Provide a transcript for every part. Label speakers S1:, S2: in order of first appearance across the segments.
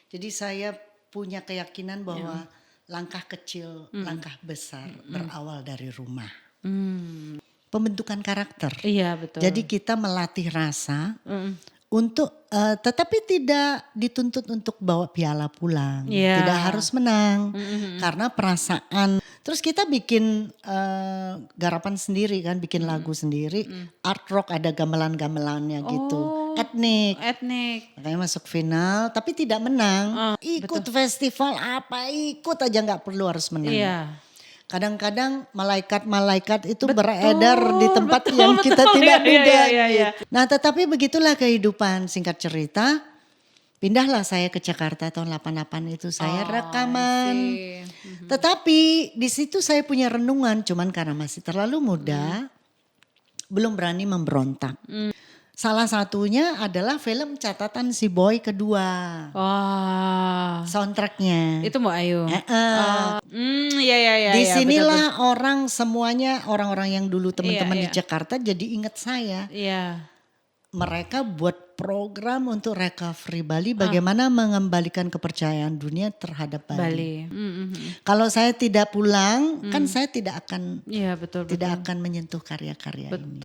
S1: Jadi saya punya keyakinan bahwa langkah kecil, langkah besar berawal dari rumah.
S2: Hmm.
S1: Pembentukan karakter.
S2: Iya betul.
S1: Jadi kita melatih rasa untuk tetapi tidak dituntut untuk bawa piala pulang,
S2: Iya.
S1: tidak harus menang karena perasaan. Terus kita bikin garapan sendiri kan, bikin lagu sendiri, art rock ada gamelan-gamelannya gitu, etnik. Makanya masuk final tapi tidak menang. Ikut festival apa ikut aja nggak perlu harus menang.
S2: Iya.
S1: Kadang-kadang malaikat-malaikat itu beredar di tempat yang kita tidak duga.
S2: Iya.
S1: Gitu. Nah tetapi begitulah kehidupan, singkat cerita. Pindahlah saya ke Jakarta tahun 88 itu saya rekaman. Tetapi di situ saya punya renungan, cuman karena masih terlalu muda, belum berani memberontak. Salah satunya adalah film Catatan Si Boy kedua.
S2: Wah.
S1: Soundtracknya.
S2: Itu Mbak Ayu. Iya.
S1: Di sinilah orang semuanya, orang-orang yang dulu teman-teman di Jakarta jadi ingat saya.
S2: Iya.
S1: Mereka buat program untuk recovery Bali, bagaimana mengembalikan kepercayaan dunia terhadap Bali. Kalau saya tidak pulang, kan saya tidak akan tidak akan menyentuh karya-karya ini.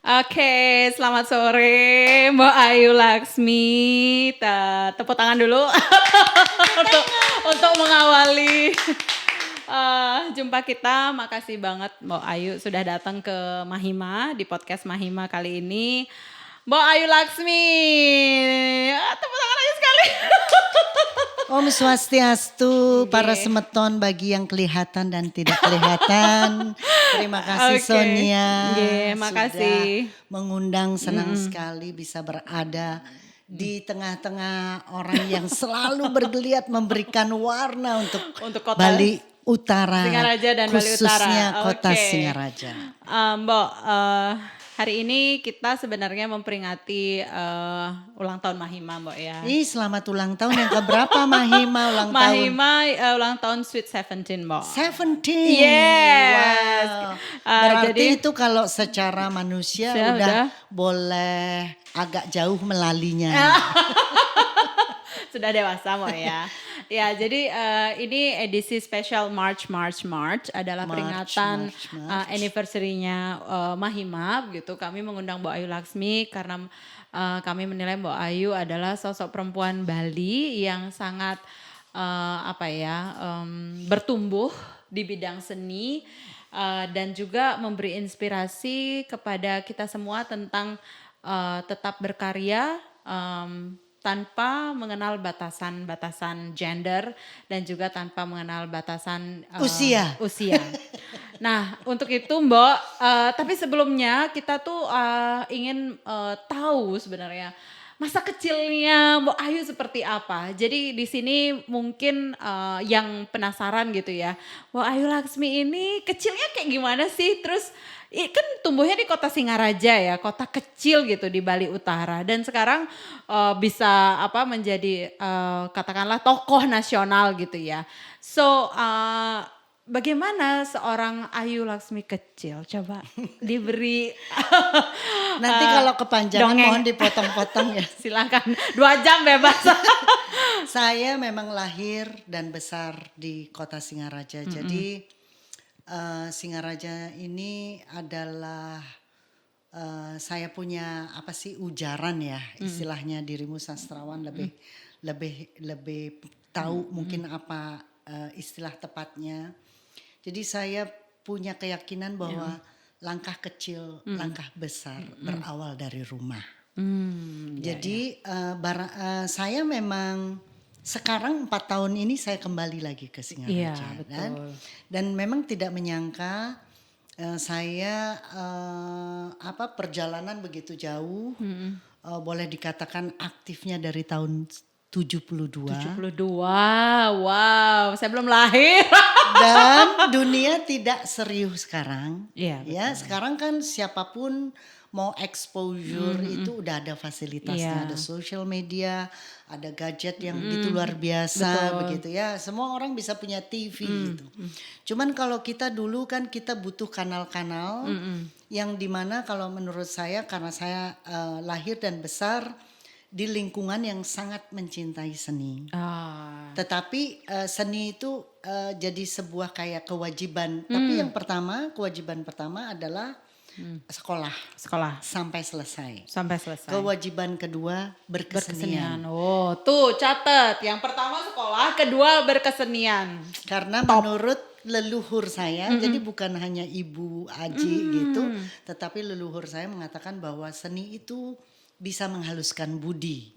S2: Oke, selamat sore Mbak Ayu Laksmi. Tepuk tangan dulu untuk mengawali jumpa kita. Makasih banget Mbak Ayu sudah datang ke Mahima di podcast Mahima kali ini. Mbak Ayu Laksmi, tepuk tangan lagi sekali.
S1: Om Swastiastu, para semeton bagi yang kelihatan dan tidak kelihatan. Terima kasih Sonia
S2: makasih.
S1: Sudah mengundang, senang sekali bisa berada di tengah-tengah orang yang selalu bergeliat memberikan warna untuk kota Bali Utara,
S2: Singaraja dan Bali Utara.
S1: Khususnya kota Singaraja.
S2: Mbak, hari ini kita sebenarnya memperingati ulang tahun Mahima Mbak ya.
S1: Selamat ulang tahun yang keberapa Mahima ulang tahun?
S2: Mahima ulang tahun Sweet 17 Mbak.
S1: 17?
S2: Yes.
S1: Wow. Berarti itu kalau secara manusia udah boleh agak jauh melalinya.
S2: Sudah dewasa Mbak ya. Ya jadi ini edisi spesial March adalah peringatan anniversary-nya Mahima gitu. Kami mengundang Mbak Ayu Laksmi karena kami menilai Mbak Ayu adalah sosok perempuan Bali yang sangat bertumbuh di bidang seni dan juga memberi inspirasi kepada kita semua tentang tetap berkarya tanpa mengenal batasan gender dan juga tanpa mengenal batasan
S1: usia.
S2: Nah untuk itu Mbak, tapi sebelumnya kita tuh ingin tahu sebenarnya masa kecilnya Mbak Ayu seperti apa. Jadi di sini mungkin yang penasaran gitu ya, Mbak Ayu Laksmi ini kecilnya kayak gimana sih? Terus kan tumbuhnya di kota Singaraja ya, kota kecil gitu di Bali Utara. Dan sekarang bisa menjadi katakanlah tokoh nasional gitu ya. So bagaimana seorang Ayu Laksmi kecil? Coba diberi
S1: nanti kalau kepanjangan
S2: dongeng.
S1: mohon dipotong-potong ya.
S2: Silakan 2 jam bebas.
S1: Saya memang lahir dan besar di kota Singaraja. Jadi Singaraja ini adalah saya punya ujaran ya istilahnya, dirimu sastrawan lebih tahu mungkin apa istilah tepatnya. Jadi saya punya keyakinan bahwa langkah kecil, langkah besar berawal dari rumah. Jadi saya memang sekarang 4 tahun ini saya kembali lagi ke Singaraja dan memang tidak menyangka saya perjalanan begitu jauh, boleh dikatakan aktifnya dari tahun 72.
S2: Wow, saya belum lahir.
S1: Dan dunia tidak serius sekarang.
S2: Iya,
S1: ya, sekarang kan siapapun mau exposure itu udah ada fasilitasnya,
S2: Iya.
S1: ada social media, ada gadget yang begitu luar biasa
S2: Betul.
S1: begitu ya. Semua orang bisa punya TV gitu. Cuman kalau kita dulu kan kita butuh kanal-kanal yang dimana kalau menurut saya karena saya lahir dan besar di lingkungan yang sangat mencintai seni.
S2: Ah.
S1: Tetapi seni itu jadi sebuah kayak kewajiban. Tapi yang pertama, kewajiban pertama adalah sekolah
S2: Sekolah
S1: sampai selesai.
S2: sampai selesai.
S1: Kewajiban kedua berkesenian.
S2: Berkesenian. Oh, tuh catat. Yang pertama sekolah, kedua berkesenian.
S1: Karena menurut leluhur saya, jadi bukan hanya Ibu Aji gitu, tetapi leluhur saya mengatakan bahwa seni itu bisa menghaluskan budi.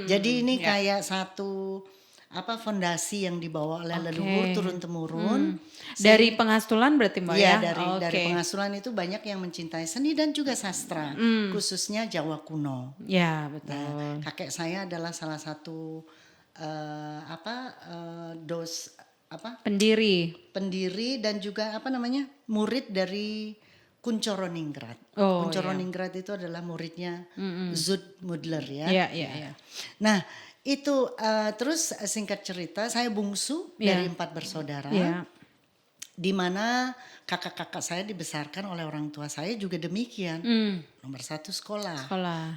S1: Jadi ini kayak satu fondasi yang dibawa oleh leluhur turun temurun.
S2: Dari pengasulan berarti Mbak
S1: Iya,
S2: ya?
S1: dari pengasuhan itu banyak yang mencintai seni dan juga sastra, khususnya Jawa kuno.
S2: Ya, betul.
S1: Nah, kakek saya adalah salah satu pendiri dan juga murid dari Kunchoro-Ningrat.
S2: Oh,
S1: Kunchoro-Ningrat itu adalah muridnya Zoetmundler ya.
S2: Iya, iya, iya.
S1: Nah itu terus singkat cerita saya bungsu dari 4 bersaudara.
S2: Iya.
S1: Di mana kakak-kakak saya dibesarkan oleh orang tua saya juga demikian. Nomor 1 sekolah.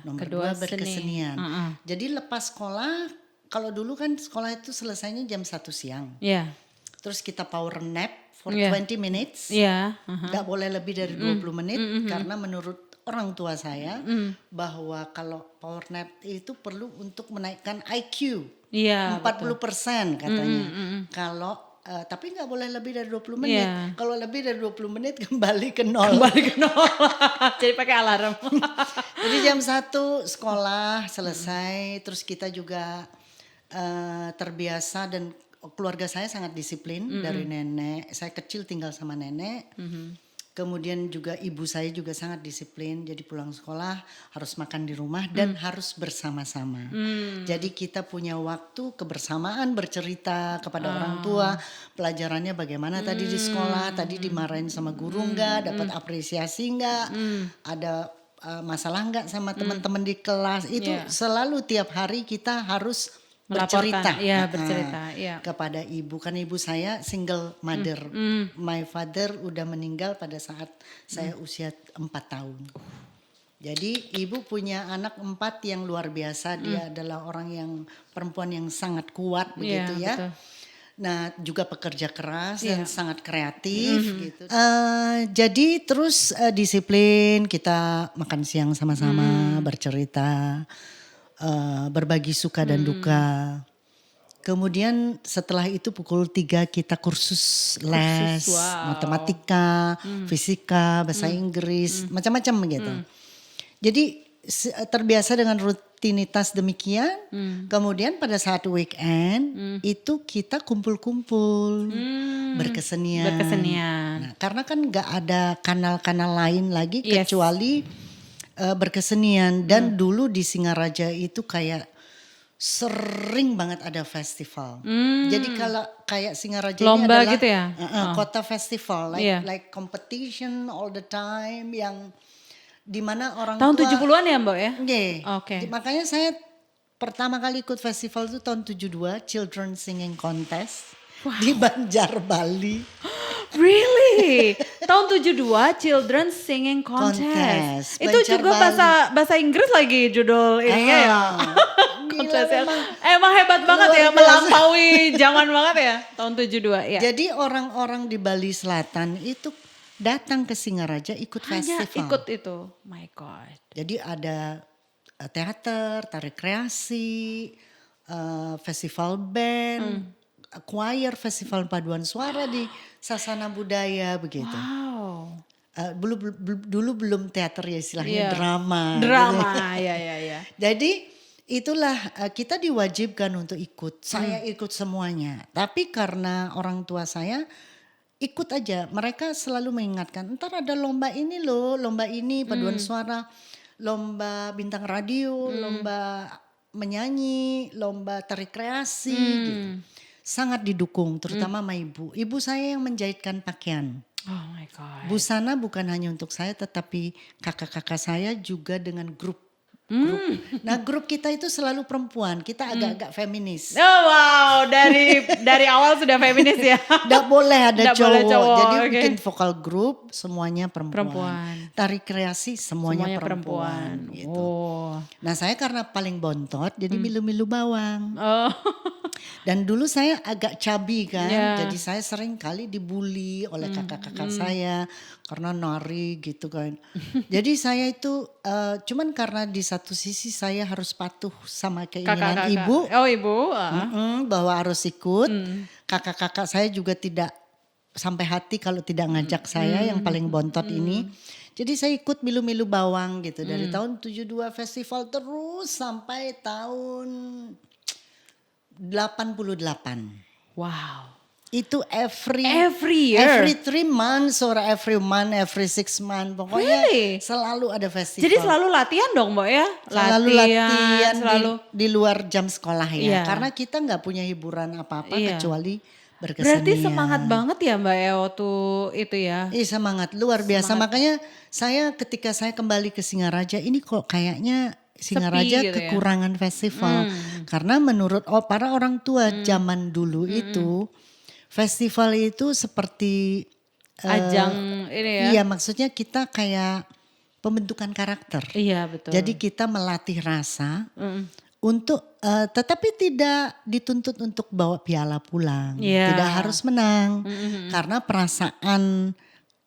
S1: Nomor
S2: Kedua
S1: 2 berkesenian.
S2: seni.
S1: Jadi lepas sekolah, kalau dulu kan sekolah itu selesainya jam 1 siang.
S2: Iya.
S1: Terus kita power nap for 20 minutes.
S2: Iya.
S1: Gak boleh lebih dari 20 menit karena menurut orang tua saya bahwa kalau power nap itu perlu untuk menaikkan IQ.
S2: Iya.
S1: 40% katanya. Kalau tapi nggak boleh lebih dari 20 menit.
S2: Iya.
S1: Kalau lebih dari 20 menit kembali ke nol.
S2: Jadi pakai alarm.
S1: Jadi jam 1 sekolah selesai, terus kita juga terbiasa dan keluarga saya sangat disiplin dari nenek. Saya kecil tinggal sama nenek. Kemudian juga ibu saya juga sangat disiplin. Jadi pulang sekolah harus makan di rumah dan harus bersama-sama. Jadi kita punya waktu kebersamaan bercerita kepada orang tua. Pelajarannya bagaimana tadi di sekolah. Tadi dimarahin sama guru enggak, dapat apresiasi enggak. Ada masalah enggak sama teman-teman di kelas. Itu selalu tiap hari kita harus bercerita,
S2: bercerita,
S1: kepada ibu. Karena ibu saya single mother. My father udah meninggal pada saat saya usia 4 tahun. Jadi ibu punya anak 4 yang luar biasa. Dia adalah orang yang perempuan yang sangat kuat begitu ya.
S2: Betul.
S1: Nah juga pekerja keras dan sangat kreatif gitu. Jadi terus disiplin, kita makan siang sama-sama, bercerita. Berbagi suka dan duka. Kemudian setelah itu pukul 3 kita kursus les, matematika, fisika, bahasa Inggris, macam-macam begitu. Jadi terbiasa dengan rutinitas demikian. Kemudian pada saat weekend itu kita kumpul-kumpul berkesenian. Nah, karena kan nggak ada kanal-kanal lain lagi kecuali berkesenian. Dan dulu di Singaraja itu kayak sering banget ada festival. Jadi kalau kayak Singaraja
S2: Lomba
S1: ini adalah
S2: gitu ya?
S1: Kota festival, like competition all the time, yang dimana orang
S2: tahun
S1: tua
S2: 70-an ya Mbak ya?
S1: Oke. Makanya saya pertama kali ikut festival itu tahun 72, Children Singing Contest di Banjar, Bali.
S2: Really? Tahun 72 Children Singing Contest. Itu
S1: Banjar
S2: juga bahasa Inggris lagi judul ininya ya. Kontesnya. Emang hebat banget ya, melampaui zaman banget ya tahun 72 ya.
S1: Jadi orang-orang di Bali Selatan itu datang ke Singaraja ikut
S2: Hanya
S1: festival.
S2: ikut itu. My God.
S1: Jadi ada teater, tari kreasi, festival band, choir, festival paduan suara di Sasana Budaya begitu.
S2: Wow.
S1: Dulu belum teater ya istilahnya, drama.
S2: Drama, ya.
S1: Jadi itulah kita diwajibkan untuk ikut. Saya ikut semuanya. Tapi karena orang tua saya ikut aja. Mereka selalu mengingatkan, ntar ada lomba ini loh, lomba ini paduan suara, lomba bintang radio, lomba menyanyi, lomba tari kreasi gitu. Sangat didukung terutama sama ibu. Ibu saya yang menjahitkan pakaian.
S2: Oh my God.
S1: Busana bukan hanya untuk saya tetapi kakak-kakak saya juga dengan grup. Nah grup kita itu selalu perempuan, kita agak-agak feminis.
S2: Oh wow, dari awal sudah feminis ya.
S1: Nggak boleh ada
S2: Nggak boleh cowok,
S1: Jadi
S2: oke.
S1: bikin vokal group semuanya perempuan.
S2: Perempuan.
S1: Tari kreasi semuanya perempuan. Gitu.
S2: Oh.
S1: Nah saya karena paling bontot jadi milu-milu bawang.
S2: Oh.
S1: Dan dulu saya agak chubby kan,
S2: Iya.
S1: jadi saya sering kali dibully oleh kakak-kakak saya karena nari gitu kan. Jadi saya itu cuman karena di satu sisi saya harus patuh sama keinginan
S2: Kakak-kakak.
S1: ibu,
S2: Oh ibu.
S1: bahwa harus ikut. Kakak-kakak saya juga tidak sampai hati kalau tidak ngajak saya yang paling bontot ini. Jadi saya ikut milu-milu bawang gitu dari tahun 72 festival terus sampai tahun 88.
S2: Wow.
S1: Itu every
S2: Every year?
S1: every 3 months or every month, every 6 months. Pokoknya
S2: Really?
S1: selalu ada festival.
S2: Jadi selalu latihan dong Mbak ya?
S1: Selalu latihan
S2: selalu.
S1: di luar jam sekolah ya.
S2: Iya.
S1: Karena kita nggak punya hiburan apa-apa
S2: Iya.
S1: kecuali berkesenian.
S2: Berarti semangat banget ya Mbak ya waktu itu ya?
S1: Semangat luar biasa. Makanya saya ketika saya kembali ke Singaraja ini kok kayaknya Singaraja
S2: Sepi gitu ya?
S1: kekurangan festival. Karena menurut para orang tua zaman dulu itu festival itu seperti
S2: Ajang ini ya?
S1: iya maksudnya kita kayak pembentukan karakter.
S2: Iya betul.
S1: Jadi kita melatih rasa untuk tetapi tidak dituntut untuk bawa piala pulang.
S2: Iya.
S1: Tidak harus menang. Karena perasaan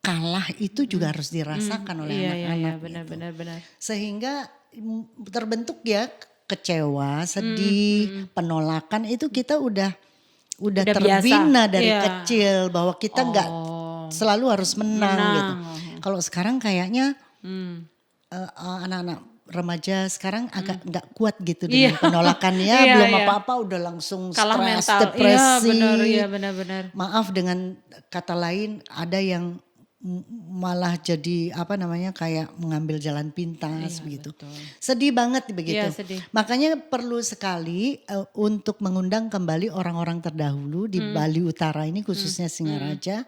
S1: kalah itu juga harus dirasakan oleh
S2: Iya
S1: anak-anak.
S2: benar.
S1: Sehingga terbentuk ya kecewa, sedih, penolakan itu kita udah
S2: Udah
S1: terbina
S2: biasa.
S1: dari
S2: Iya.
S1: kecil bahwa kita nggak selalu harus menang gitu. Kalau sekarang kayaknya anak-anak remaja sekarang agak nggak kuat gitu dengan penolakannya,
S2: Iya,
S1: belum
S2: iya.
S1: apa-apa udah langsung
S2: Kalah
S1: stres,
S2: mental.
S1: depresi.
S2: Iya benar.
S1: Maaf dengan kata lain ada yang malah jadi apa namanya kayak mengambil jalan pintas begitu. Sedih banget begitu.
S2: Iya, sedih.
S1: Makanya perlu sekali untuk mengundang kembali orang-orang terdahulu di Bali Utara ini khususnya Singaraja.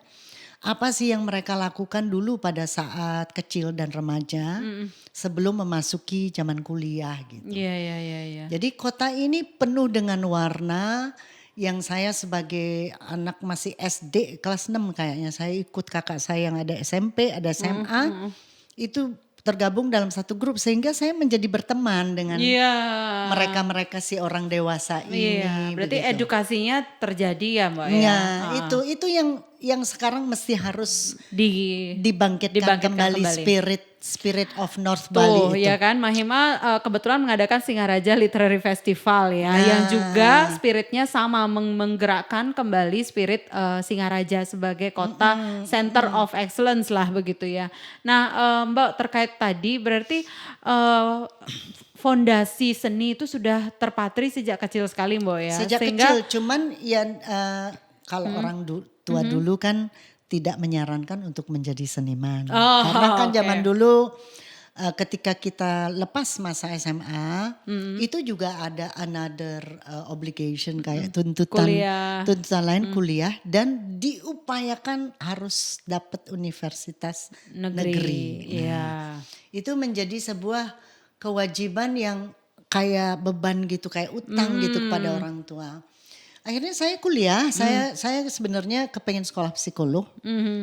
S1: Apa sih yang mereka lakukan dulu pada saat kecil dan remaja sebelum memasuki zaman kuliah gitu.
S2: Iya.
S1: Jadi kota ini penuh dengan warna yang saya sebagai anak masih SD kelas 6 kayaknya saya ikut kakak saya yang ada SMP, ada SMA itu tergabung dalam satu grup sehingga saya menjadi berteman dengan
S2: Iya.
S1: mereka-mereka si orang dewasa ini.
S2: Iya, berarti
S1: begitu.
S2: edukasinya terjadi ya Mbak ya?
S1: Nah, itu yang sekarang mesti harus dibangkitkan
S2: Dibangkitkan
S1: kembali
S2: kembali.
S1: spirit of North Bali
S2: Tuh
S1: itu.
S2: ya kan Mahima kebetulan mengadakan Singaraja Literary Festival ya. Yang juga spiritnya sama menggerakkan kembali spirit Singaraja sebagai kota center of excellence lah begitu ya. Nah Mbak terkait tadi berarti fondasi seni itu sudah terpatri sejak kecil sekali Mbak ya.
S1: Sejak kecil cuman ya kalau orang tua dulu kan tidak menyarankan untuk menjadi seniman. Karena kan zaman dulu ketika kita lepas masa SMA itu juga ada another obligation kayak tuntutan lain kuliah dan diupayakan harus dapat universitas negeri.
S2: Iya.
S1: Itu menjadi sebuah kewajiban yang kayak beban gitu, kayak utang gitu kepada orang tua. Akhirnya saya kuliah, saya sebenarnya kepengen sekolah psikolog,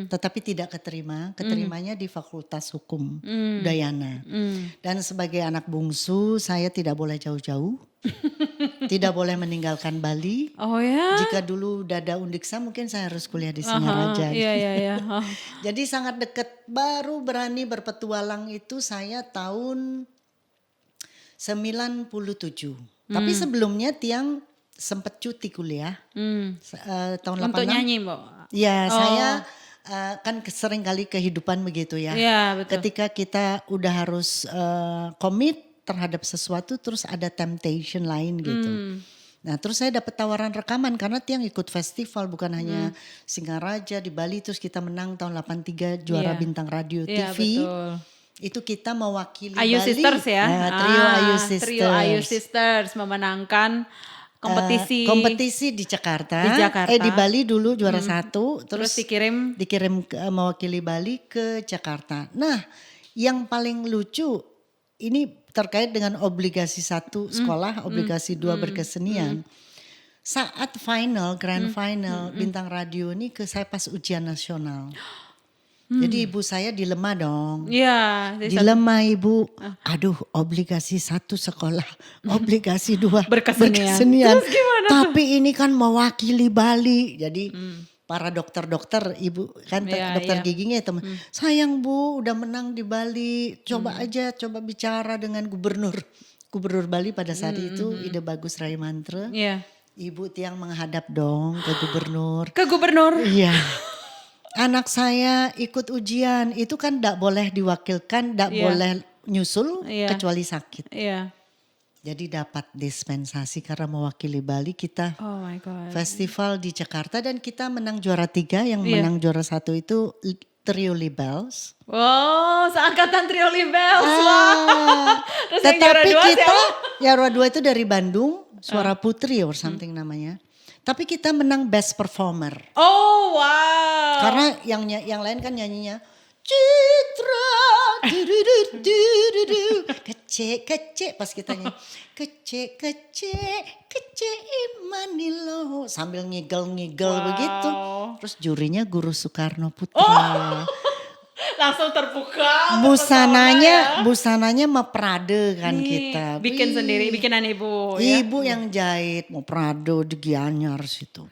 S1: tetapi tidak keterimanya di Fakultas Hukum Udayana. Dan sebagai anak bungsu, saya tidak boleh jauh-jauh, tidak boleh meninggalkan Bali.
S2: Oh ya?
S1: Jika dulu dada Undiksa, mungkin saya harus kuliah di Singaraja.
S2: Iya.
S1: Jadi sangat dekat, baru berani berpetualang itu saya tahun 97. Tapi sebelumnya Tiang sempat cuti kuliah tahun 86.
S2: Untuk nyanyi Mbak?
S1: Ya saya kan sering kali kehidupan begitu ya.
S2: Iya betul.
S1: Ketika kita udah harus komit terhadap sesuatu terus ada temptation lain gitu. Nah terus saya dapat tawaran rekaman karena Tiang ikut festival bukan hanya Singaraja di Bali terus kita menang tahun 83 juara bintang radio TV.
S2: Iya betul.
S1: Itu kita mewakili
S2: Ayu
S1: Bali.
S2: Sisters ya.
S1: Trio Ayu Sisters.
S2: Trio Ayu Sisters memenangkan kompetisi
S1: di Jakarta.
S2: Di Jakarta.
S1: Di Bali dulu juara 1,
S2: terus
S1: terus
S2: dikirim
S1: mewakili Bali ke Jakarta. Nah, yang paling lucu ini terkait dengan obligasi 1 sekolah, obligasi 2 berkesenian. Saat grand final Bintang Radio ini saya pas ujian nasional. Jadi ibu saya dilema dong.
S2: Iya.
S1: Dilema ibu, aduh obligasi 1 sekolah, obligasi 2
S2: berkesenian. Terus gimana
S1: Tapi ini kan mewakili Bali. Jadi para dokter-dokter, ibu kan dokter giginya teman. Sayang Bu, udah menang di Bali. Coba bicara dengan gubernur Bali pada saat itu, Ide Bagus Raimantre.
S2: Iya.
S1: Ibu tiang menghadap dong ke gubernur.
S2: Ke gubernur?
S1: Iya. Anak saya ikut ujian, itu kan tidak boleh diwakilkan, tidak boleh nyusul kecuali sakit.
S2: Iya.
S1: Jadi dapat dispensasi karena mewakili Bali kita festival di Jakarta dan kita menang juara 3, yang menang juara 1 itu Trio Libels.
S2: Wow, seangkatan Trio Libels. Terus
S1: Tetapi
S2: yang
S1: kita juara 2 itu dari Bandung, Suara Putri or something namanya. Tapi kita menang best performer.
S2: Oh wow.
S1: Karena yang lain kan nyanyinya Citra kece pas kita nyanyi kece Imanilo sambil ngigel begitu. Terus jurinya Guru Soekarno Putra.
S2: Langsung terbuka.
S1: Busananya mah Prade kan kita.
S2: Bikin sendiri, bikinan ibu.
S1: Ibu yang jahit mau Prado di Gianyar situ.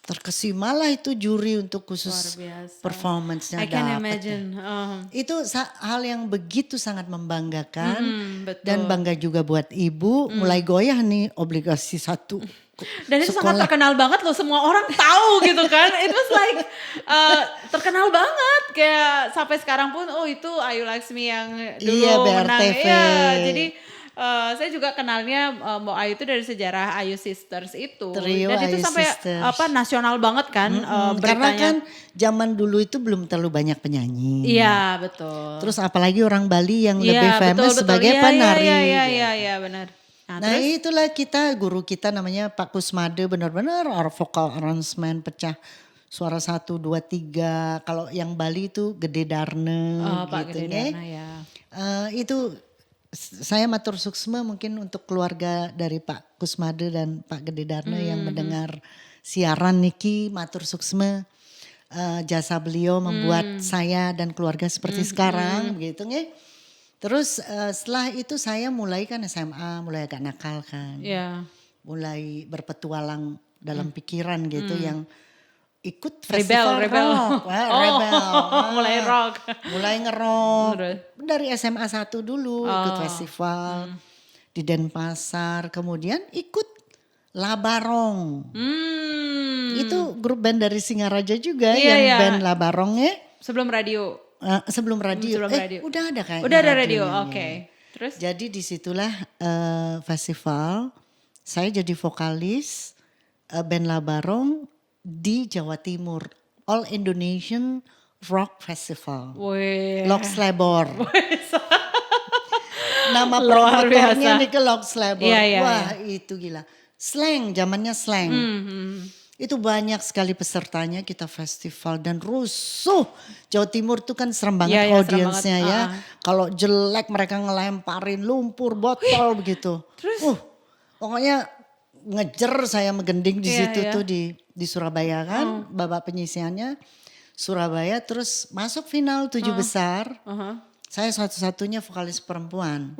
S1: Terkesima lah itu juri untuk khusus performance-nya
S2: I can
S1: dapet.
S2: imagine.
S1: Itu hal yang begitu sangat membanggakan.
S2: Betul.
S1: Dan bangga juga buat ibu. Mulai goyah nih obligasi 1.
S2: Dan itu sangat terkenal banget loh, semua orang tahu gitu kan. It was like terkenal banget, kayak sampai sekarang pun itu Ayu Laksmi yang dulu menang. Iya, jadi saya juga kenalnya Mbak Ayu itu dari sejarah Ayu Sisters itu.
S1: Trio
S2: dan itu
S1: Ayu
S2: sampai
S1: Sisters.
S2: Nasional banget kan
S1: karena
S2: beritanya.
S1: kan zaman dulu itu belum terlalu banyak penyanyi.
S2: Iya, betul.
S1: Terus apalagi orang Bali yang lebih famous sebagai penari.
S2: Iya, benar.
S1: Nah itulah guru kita namanya Pak Kusmade, benar-benar vokal arrangement pecah suara 1, 2, 3. Kalau yang Bali itu Gede Darne
S2: Pak
S1: gitu.
S2: Gede Darne ya.
S1: Itu saya matur suksma mungkin untuk keluarga dari Pak Kusmade dan Pak Gede Darne yang mendengar siaran niki, matur suksma. Jasa beliau membuat saya dan keluarga seperti sekarang begitu nggih. Terus setelah itu saya mulai kan SMA, mulai agak nakal kan.
S2: Iya.
S1: Mulai berpetualang dalam pikiran gitu yang ikut festival
S2: rebel.
S1: rock. Rebel.
S2: Mulai rock.
S1: Mulai ngerok. Dari SMA 1 dulu ikut festival di Denpasar. Kemudian ikut Labarong. Itu grup band dari Singaraja juga band Labarong ya.
S2: Sebelum radio.
S1: Sebelum radio. Udah ada kayaknya.
S2: Udah ada radio, oke. Terus?
S1: Jadi disitulah festival, saya jadi vokalis band Labarong di Jawa Timur. All Indonesian Rock Festival. Loks Labor. Nama promotornya nih ke Loks Labor. Wah itu gila. Slang, zamannya slang. Itu banyak sekali pesertanya, kita festival dan rusuh. Jawa Timur tuh kan serem banget audiensnya ya. Kalau jelek mereka ngelemparin lumpur, botol begitu.
S2: Terus?
S1: Pokoknya ngejer saya menggending di situ tuh di Surabaya kan. Babak penyisiannya Surabaya, terus masuk final 7 besar. Saya satu-satunya vokalis perempuan.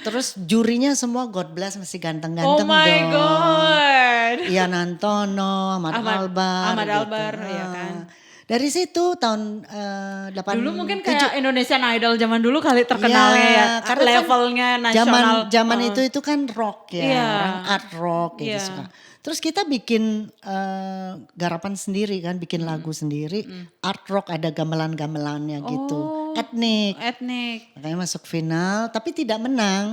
S1: Terus jurinya semua God bless masih ganteng-ganteng dong.
S2: Oh my God.
S1: Ian Antono, Ahmad Albar.
S2: Gitu. Ya kan.
S1: Dari situ tahun 8.
S2: Dulu mungkin kayak Indonesian Idol zaman dulu kali terkenalnya ya. Karena levelnya kan nasional.
S1: Zaman itu kan rock ya. Orang art rock gitu suka. Terus kita bikin garapan sendiri kan, bikin lagu sendiri. Art rock ada gamelan-gamelannya gitu. Etnik. Makanya masuk final tapi tidak menang.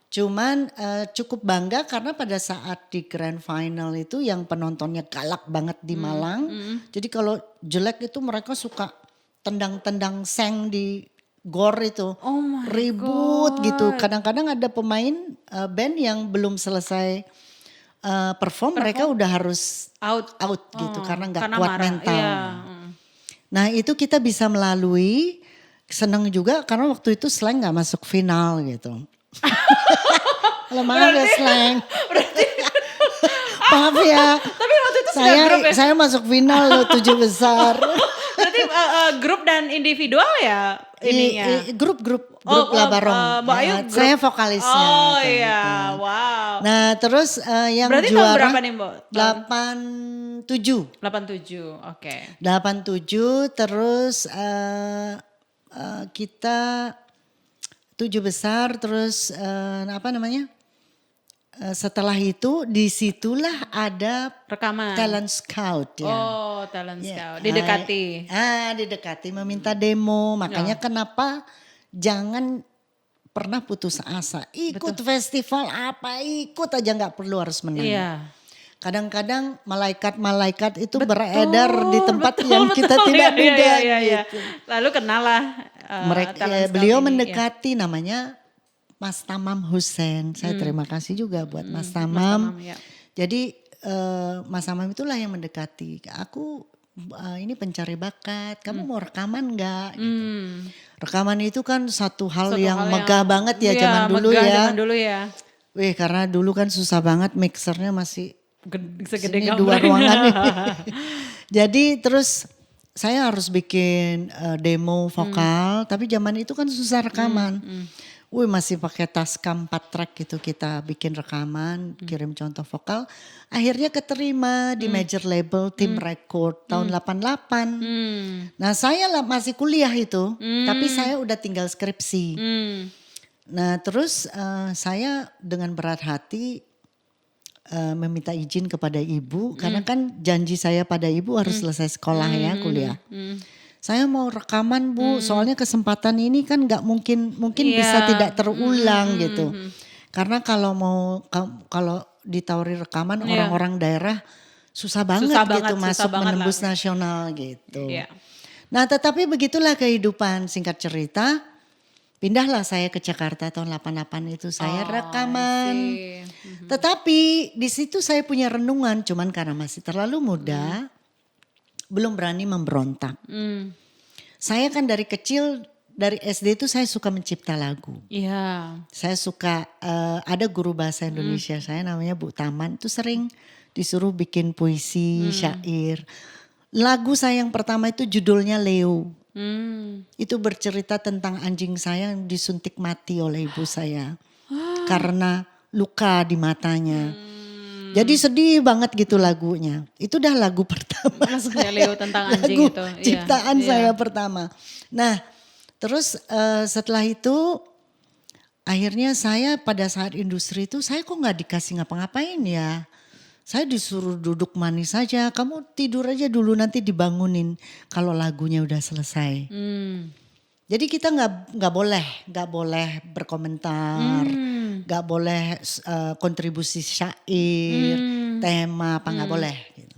S1: Cuman cukup bangga karena pada saat di grand final itu yang penontonnya galak banget di Malang. Jadi kalau jelek itu mereka suka tendang-tendang seng di gor itu. Ribut gitu. Kadang-kadang ada pemain band yang belum selesai perform mereka udah harus
S2: Out.
S1: out gitu karena nggak
S2: Karena
S1: kuat
S2: marah.
S1: mental.
S2: Iya.
S1: Nah itu kita bisa melalui, seneng juga karena waktu itu Slang nggak masuk final gitu. Lemah ya Slang. Maaf ya.
S2: Tapi waktu itu sudah grup ya?
S1: Saya masuk final loh 7 besar.
S2: Berarti grup dan individual ya ininya?
S1: Grup
S2: Oh,
S1: Labarong.
S2: Mbak Ayu grup.
S1: Saya vokalisnya.
S2: Oh
S1: kayak
S2: iya,
S1: gitu.
S2: wow.
S1: Nah terus yang
S2: Berarti tahun
S1: juara
S2: berapa nih Mbak?
S1: 87.
S2: 87, oke.
S1: 87 terus kita 7 besar terus apa namanya? Setelah itu disitulah ada
S2: Rekaman.
S1: talent scout ya.
S2: Oh, talent
S1: Ya,
S2: scout. Didekati.
S1: Didekati meminta demo. Makanya kenapa jangan pernah putus asa. Ikut festival apa ikut aja nggak perlu harus menang.
S2: Iya.
S1: Kadang-kadang malaikat-malaikat itu beredar di tempat yang kita tidak duga gitu.
S2: Lalu kenal lah.
S1: Beliau mendekati namanya Mas Tamam Hussein. Saya terima kasih juga buat Mas Tamam.
S2: Ya.
S1: Jadi Mas Tamam itulah yang mendekati. Aku ini pencari bakat, kamu mau rekaman nggak? Gitu. Rekaman itu kan satu hal yang megah banget ya zaman dulu ya.
S2: Zaman dulu ya.
S1: Wih karena dulu kan susah banget mixernya masih
S2: Segede
S1: sini 2 ruangan. Jadi terus saya harus bikin demo vokal, tapi zaman itu kan susah rekaman. Wih masih pakai Tascam 4 track gitu kita bikin rekaman, kirim contoh vokal. Akhirnya keterima di major label Tim Record tahun 88. Nah saya masih kuliah itu, tapi saya udah tinggal skripsi. Nah terus saya dengan berat hati meminta izin kepada ibu, karena kan janji saya pada ibu harus selesai sekolah ya kuliah. Saya mau rekaman Bu, soalnya kesempatan ini kan nggak mungkin bisa tidak terulang gitu. Karena kalau ditawari rekaman orang-orang daerah susah banget gitu masuk menembus nasional gitu.
S2: Yeah.
S1: Nah tetapi begitulah kehidupan, singkat cerita. Pindahlah saya ke Jakarta tahun 88 itu saya rekaman. Tetapi di situ saya punya renungan, cuman karena masih terlalu muda. Belum berani memberontak. Saya kan dari kecil, dari SD itu saya suka mencipta lagu.
S2: Iya.
S1: Saya suka, ada guru bahasa Indonesia saya namanya Bu Taman. Itu sering disuruh bikin puisi, syair. Lagu saya yang pertama itu judulnya Leo. Itu bercerita tentang anjing saya yang disuntik mati oleh ibu saya. Karena luka di matanya. Jadi sedih banget gitu lagunya. Itu udah lagu pertama.
S2: Lagunya Leo tentang anjing itu.
S1: Ciptaan saya pertama. Nah terus setelah itu akhirnya saya pada saat industri itu saya kok gak dikasih ngapa-ngapain ya. Saya disuruh duduk manis saja. Kamu tidur aja dulu nanti dibangunin kalau lagunya udah selesai. Jadi kita nggak boleh berkomentar, nggak boleh kontribusi syair, tema apa nggak boleh. Gitu.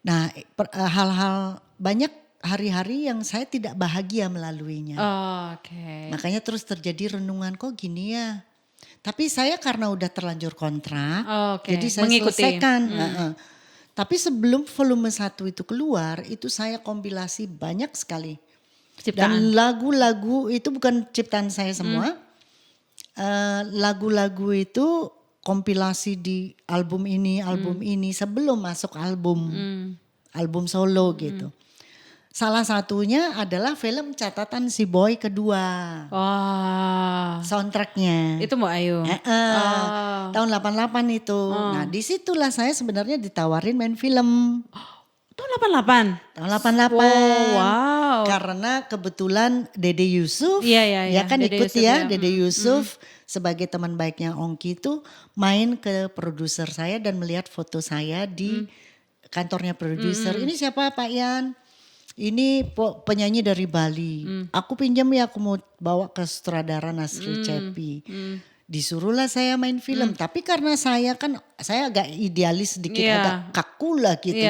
S1: Nah hal-hal banyak hari-hari yang saya tidak bahagia melaluinya.
S2: Oke.
S1: Makanya terus terjadi renungan kok gini ya. Tapi saya karena udah terlanjur kontrak, jadi saya selesaikan. Tapi sebelum volume 1 itu keluar, itu saya kompilasi banyak sekali. Dan lagu-lagu itu bukan ciptaan saya semua. Lagu-lagu itu kompilasi di album ini sebelum masuk album solo gitu. Salah satunya adalah film Catatan Si Boy kedua.
S2: Wah.
S1: Soundtracknya.
S2: Itu Mbak Ayu.
S1: Tahun 88 itu. Nah disitulah saya sebenarnya ditawarin main film.
S2: Tahun 88?
S1: Tahun 88.
S2: Wow.
S1: Karena kebetulan Dede Yusuf.
S2: Iya.
S1: Ya kan
S2: Dede
S1: ikut
S2: Yusuf,
S1: ya. Dede Yusuf sebagai teman baiknya Ongki itu main ke produser saya dan melihat foto saya di kantornya produser. Ini siapa Pak Yan? Ini penyanyi dari Bali. Aku pinjam ya, aku mau bawa ke sutradara Nasri Cepi. Disuruhlah saya main film. Tapi karena saya agak idealis sedikit, agak kaku lah gitu.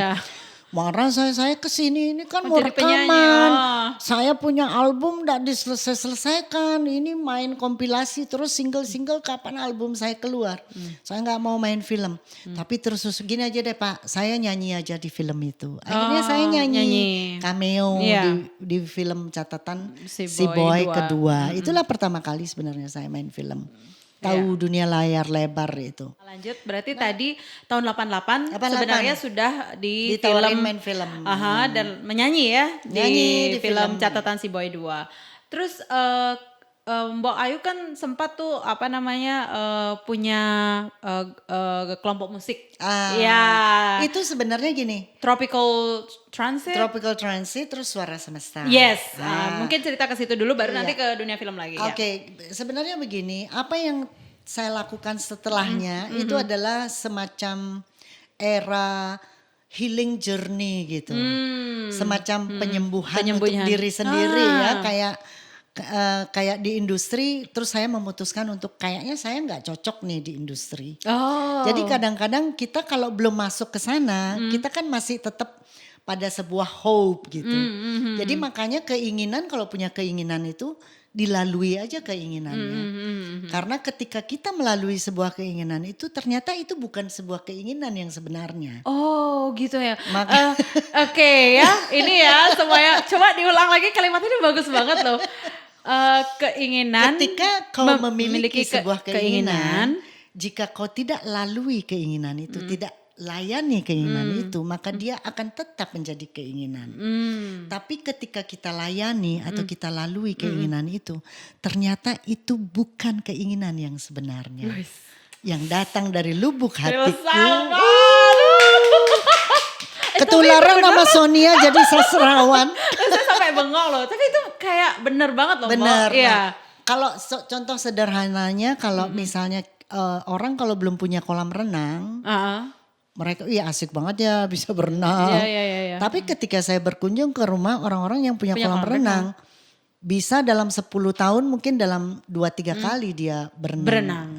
S1: Marah saya kesini ini kan
S2: Oh,
S1: mau
S2: jadi penyanyi.
S1: rekaman.
S2: Oh.
S1: Saya punya album gak diselesaikan. Ini main kompilasi terus single-single kapan album saya keluar. Saya gak mau main film. Tapi terus gini aja deh Pak, saya nyanyi aja di film itu. Akhirnya saya nyanyi cameo
S2: Iya.
S1: di film catatan
S2: Si
S1: Si
S2: Boy
S1: Boy
S2: 2.
S1: kedua. Itulah pertama kali sebenarnya saya main film. Tahu dunia layar lebar itu.
S2: Lanjut, berarti tadi tahun 88
S1: 88.
S2: sebenarnya sudah di
S1: Ditawarin
S2: film.
S1: main film.
S2: Aha, dan menyanyi ya
S1: Nyanyi di
S2: film
S1: film.
S2: Catatan Si Boy 2. Terus Mbak Ayu kan sempat tuh punya kelompok musik. Ya.
S1: Itu sebenarnya gini.
S2: Tropical Transit.
S1: Tropical Transit terus Suara Semesta.
S2: Yes, mungkin cerita ke situ dulu baru
S1: Iya.
S2: nanti ke dunia film lagi.
S1: Oke, sebenarnya begini, apa yang saya lakukan setelahnya itu adalah semacam era healing journey gitu. Semacam penyembuhan untuk diri sendiri ya, kayak di industri terus saya memutuskan untuk kayaknya saya nggak cocok nih di industri.
S2: Oh.
S1: Jadi kadang-kadang kita kalau belum masuk ke sana, kita kan masih tetap pada sebuah hope gitu. Jadi makanya keinginan, kalau punya keinginan itu dilalui aja keinginannya. Karena ketika kita melalui sebuah keinginan itu ternyata itu bukan sebuah keinginan yang sebenarnya.
S2: Oh gitu ya. Oke ya, ini ya semuanya. Coba diulang lagi, kalimat ini bagus banget loh. Keinginan.
S1: Ketika kau memiliki sebuah
S2: keinginan,
S1: jika kau tidak lalui keinginan itu, tidak layani keinginan itu, maka dia akan tetap menjadi keinginan. Tapi ketika kita layani atau kita lalui keinginan itu, ternyata itu bukan keinginan yang sebenarnya. Yang datang dari lubuk hatiku. Ketularan sama Sonia jadi sastrawan.
S2: Saya sampai bengong loh. Tapi itu kayak bener banget loh.
S1: Bener.
S2: Mbak. Iya.
S1: Kalau contoh sederhananya, kalau misalnya orang kalau belum punya kolam renang, mereka iya asik banget ya bisa berenang.
S2: Iya.
S1: Tapi ketika saya berkunjung ke rumah orang-orang yang punya kolam renang, bisa dalam 10 tahun mungkin dalam 2-3 kali dia berenang.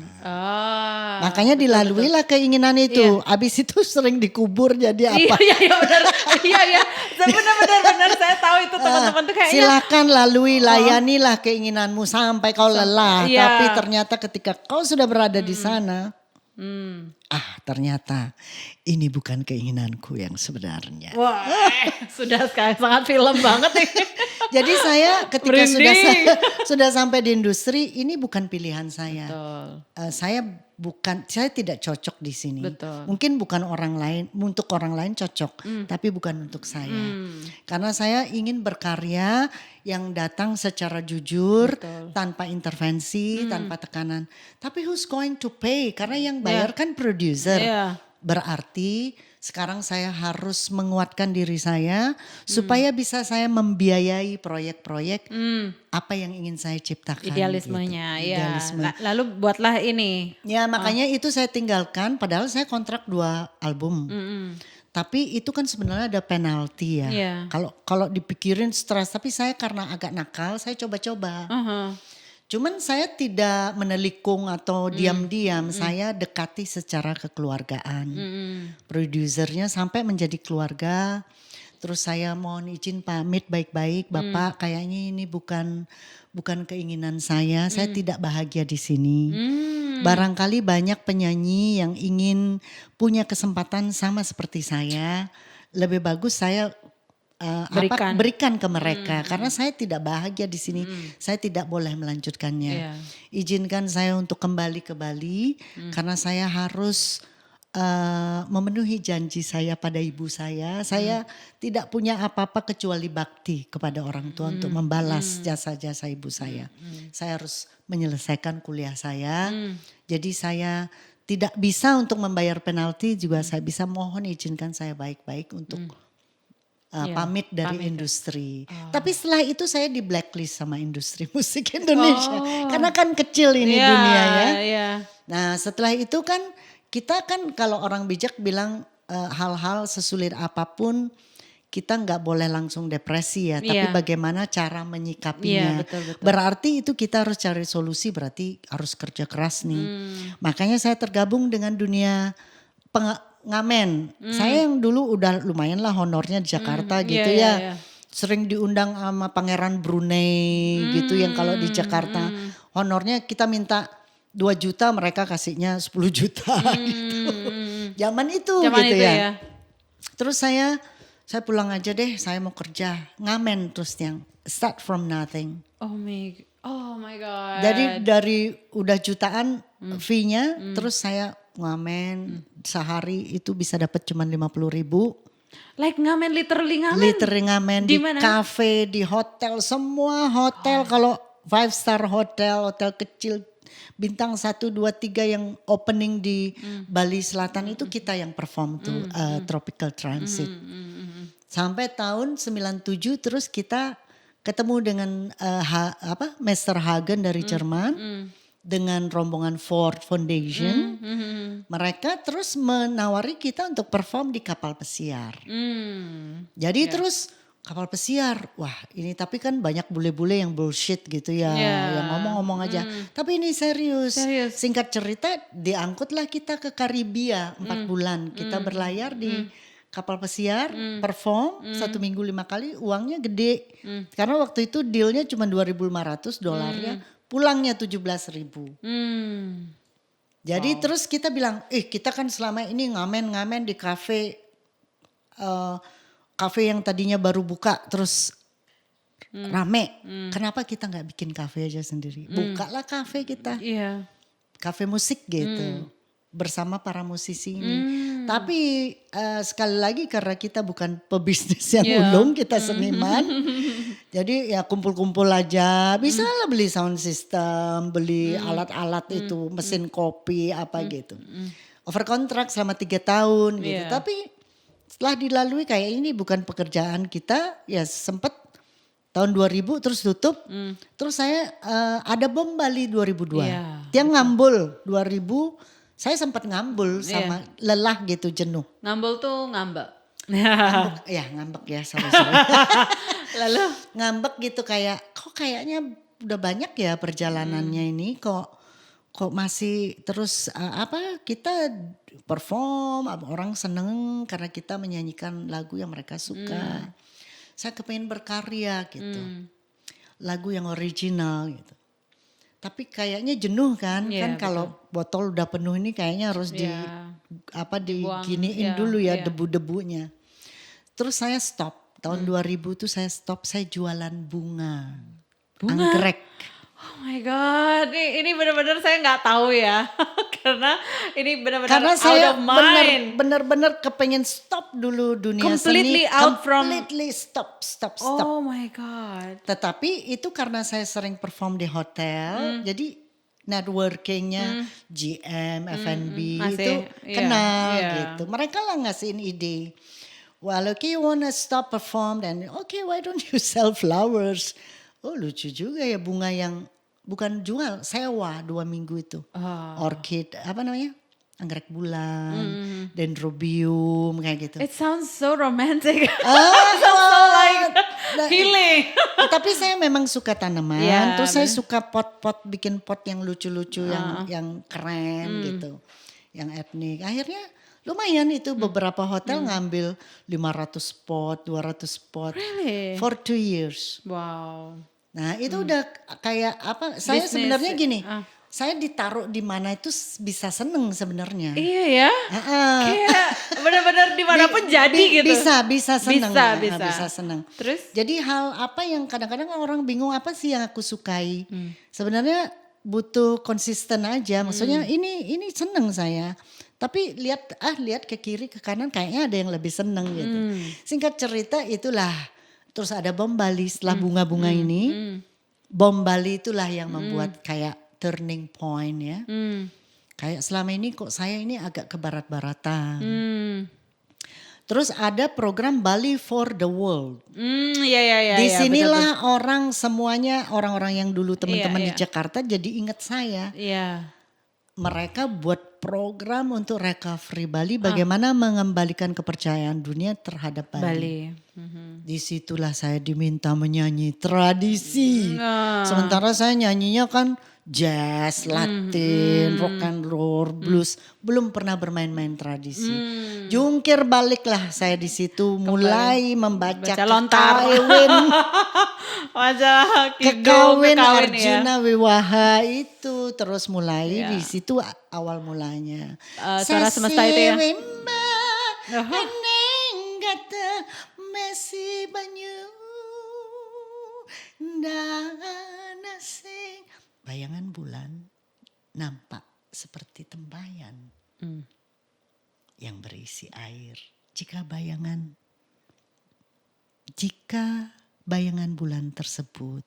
S1: Makanya dilaluilah keinginan itu. Abis itu sering dikubur jadi apa?
S2: Iya benar. Iya. Benar saya tahu itu teman-teman tuh kayaknya.
S1: Silakan lalui, layanilah keinginanmu sampai kau lelah.
S2: Iya.
S1: Tapi ternyata ketika kau sudah berada di sana, ternyata ini bukan keinginanku yang sebenarnya.
S2: Wah, sudah sangat film banget nih.
S1: Jadi saya ketika
S2: Merinding.
S1: sudah sampai di industri, ini bukan pilihan saya.
S2: Betul.
S1: Saya tidak cocok di sini.
S2: Betul.
S1: Mungkin bukan orang lain, untuk orang lain cocok, tapi bukan untuk saya. Karena saya ingin berkarya yang datang secara jujur, tanpa intervensi, tanpa tekanan. Tapi who's going to pay? Karena yang bayar kan producer.
S2: Iya.
S1: Berarti sekarang saya harus menguatkan diri saya supaya bisa saya membiayai proyek-proyek apa yang ingin saya ciptakan.
S2: Idealismenya,
S1: gitu.
S2: ya.
S1: Idealisme.
S2: Lalu buatlah ini.
S1: Ya makanya itu saya tinggalkan, padahal saya kontrak 2 album. Tapi itu kan sebenarnya ada penalti ya.
S2: Iya.
S1: Kalau dipikirin stres, tapi saya karena agak nakal, saya coba-coba. Cuman saya tidak menelikung atau diam-diam, saya dekati secara kekeluargaan. Produsernya sampai menjadi keluarga. Terus saya mohon izin pamit baik-baik, Bapak kayaknya ini bukan keinginan saya tidak bahagia di sini. Barangkali banyak penyanyi yang ingin punya kesempatan sama seperti saya. Lebih bagus saya berikan ke mereka karena saya tidak bahagia di sini. Saya tidak boleh melanjutkannya. Izinkan saya untuk kembali ke Bali karena saya harus memenuhi janji saya pada ibu saya. Saya tidak punya apa-apa kecuali bakti kepada orang tua untuk membalas jasa-jasa ibu saya. Saya harus menyelesaikan kuliah saya. Jadi saya tidak bisa untuk membayar penalti, juga saya bisa mohon izinkan saya baik-baik untuk pamit dari industri. Tapi setelah itu saya di blacklist sama industri musik Indonesia. Karena kan kecil ini dunia ya. Nah setelah itu kan kita kan kalau orang bijak bilang hal-hal sesulit apapun kita nggak boleh langsung depresi ya. Tapi bagaimana cara menyikapinya.
S2: Betul.
S1: Berarti itu kita harus cari solusi, berarti harus kerja keras nih. Makanya saya tergabung dengan dunia ngamen. Saya yang dulu udah lumayan lah honornya di Jakarta gitu ya. Sering diundang sama Pangeran Brunei gitu yang kalau di Jakarta honornya kita minta 2 juta mereka kasihnya 10 juta gitu. Zaman itu gitu ya. Terus saya pulang aja deh, saya mau kerja. Ngamen terus yang start from nothing.
S2: Oh my God.
S1: Jadi dari udah jutaan fee-nya terus saya ngamen sehari itu bisa dapat cuma 50.000.
S2: Like ngamen, literally ngamen?
S1: Literally ngamen di
S2: mana?
S1: kafe, di hotel, semua hotel. Kalau 5-star hotel, hotel kecil bintang 1, 2, 3 yang opening di Bali Selatan itu kita yang perform tuh Tropical Transit. Sampai tahun 97 terus kita ketemu dengan Mr. Hagen dari Jerman dengan rombongan Ford Foundation. Mereka terus menawari kita untuk perform di kapal pesiar. Jadi terus kapal pesiar, wah ini tapi kan banyak bule-bule yang bullshit gitu ya, yang ngomong-ngomong aja. Tapi ini serius. Singkat cerita diangkutlah kita ke Karibia 4 bulan. Kita berlayar di kapal pesiar, perform 1 minggu 5 kali, uangnya gede. Karena waktu itu dealnya cuma 2.500 dolarnya, pulangnya 17.000. Jadi terus kita bilang, kita kan selama ini ngamen-ngamen di kafe yang tadinya baru buka terus rame. Kenapa kita nggak bikin kafe aja sendiri? Bukalah kafe kita. Kafe musik gitu. Bersama para musisi ini. Tapi sekali lagi karena kita bukan pebisnis yang ulung, kita seniman. Jadi ya kumpul-kumpul aja. Bisa lah beli sound system, beli alat-alat itu, mesin kopi apa gitu. Over kontrak selama 3 tahun gitu. Tapi setelah dilalui kayak ini bukan pekerjaan kita, ya sempet tahun 2000 terus tutup. Terus saya ada bom Bali 2002. Dia ngambul 2000. Saya sempat ngambul sama lelah gitu, jenuh.
S2: Ngambul tuh ngambek.
S1: Ngambek ya, sorry.
S2: Lalu?
S1: Ngambek gitu kayak, kok kayaknya udah banyak ya perjalanannya ini, kok masih terus kita perform, orang seneng karena kita menyanyikan lagu yang mereka suka. Saya kepengen berkarya gitu, lagu yang original gitu. Tapi kayaknya jenuh kan, kalau botol udah penuh ini kayaknya harus diginiin dulu ya debu-debunya. Terus saya stop, tahun 2000 tuh saya stop, saya jualan bunga? Anggrek.
S2: Oh my God, ini benar-benar saya nggak tahu ya, karena ini benar-benar
S1: karena
S2: out
S1: saya
S2: of mind.
S1: benar-benar kepengen stop dulu dunia
S2: completely
S1: seni.
S2: Out
S1: completely stop.
S2: Oh my God.
S1: Tetapi itu karena saya sering perform di hotel, jadi networkingnya GM, F&B itu kenal gitu. Mereka lah ngasihin ide. Well, okay, you wanna stop perform, then okay, why don't you sell flowers? Oh lucu juga ya, bunga yang bukan jual, sewa 2 minggu itu. Orchid, apa namanya? Anggrek bulan, dendrobium kayak gitu.
S2: It sounds so romantic. It sounds so like healing.
S1: Tapi saya memang suka tanaman, terus saya suka bikin pot yang lucu-lucu, yang keren gitu, yang etnik. Akhirnya lumayan itu beberapa hotel ngambil 500 pot, 200 pot.
S2: Really?
S1: For 2 years.
S2: Wow.
S1: Nah itu udah kayak apa, saya sebenarnya gini, saya ditaruh di mana itu bisa seneng sebenarnya.
S2: Iya ya, kayak benar-benar dimanapun jadi gitu.
S1: Bisa seneng. Bisa seneng.
S2: Terus?
S1: Jadi hal apa yang kadang-kadang orang bingung apa sih yang aku sukai. Sebenarnya butuh konsisten aja, maksudnya ini seneng saya. Tapi lihat ke kiri ke kanan kayaknya ada yang lebih seneng gitu. Singkat cerita itulah. Terus ada bom Bali setelah bunga-bunga ini. Bom Bali itulah yang membuat kayak turning point ya. Kayak selama ini kok saya ini agak ke barat-baratan. Terus ada program Bali for the World. Di sinilah orang semuanya, orang-orang yang dulu teman-teman di Jakarta jadi ingat saya. Mereka buat program untuk recovery Bali, bagaimana mengembalikan kepercayaan dunia terhadap Bali. Disitulah saya diminta menyanyi tradisi. Sementara saya nyanyinya kan jazz, Latin, rock and roll, blues. Belum pernah bermain-main tradisi. Jungkir baliklah saya di situ mulai membaca
S2: Baca lontar. Wajah
S1: Kekawin
S2: ya.
S1: Arjuna Wiwaha itu terus mulai di situ awal mulanya.
S2: Suara semesta itu ya.
S1: Sasiwimba, enenggata mesi banyu danasing. Bayangan bulan nampak seperti tembayan yang berisi air. Jika bayangan bulan tersebut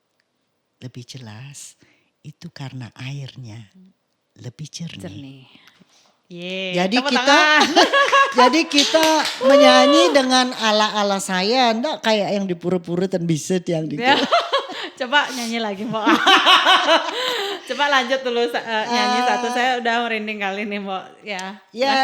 S1: lebih jelas, itu karena airnya lebih jernih. Jadi kita menyanyi dengan ala-ala saya, enggak kayak yang di pura-pura dan bisa yang di.
S2: Coba nyanyi lagi Mbok. Coba lanjut dulu nyanyi satu, saya udah merinding kali nih Mbok. Ya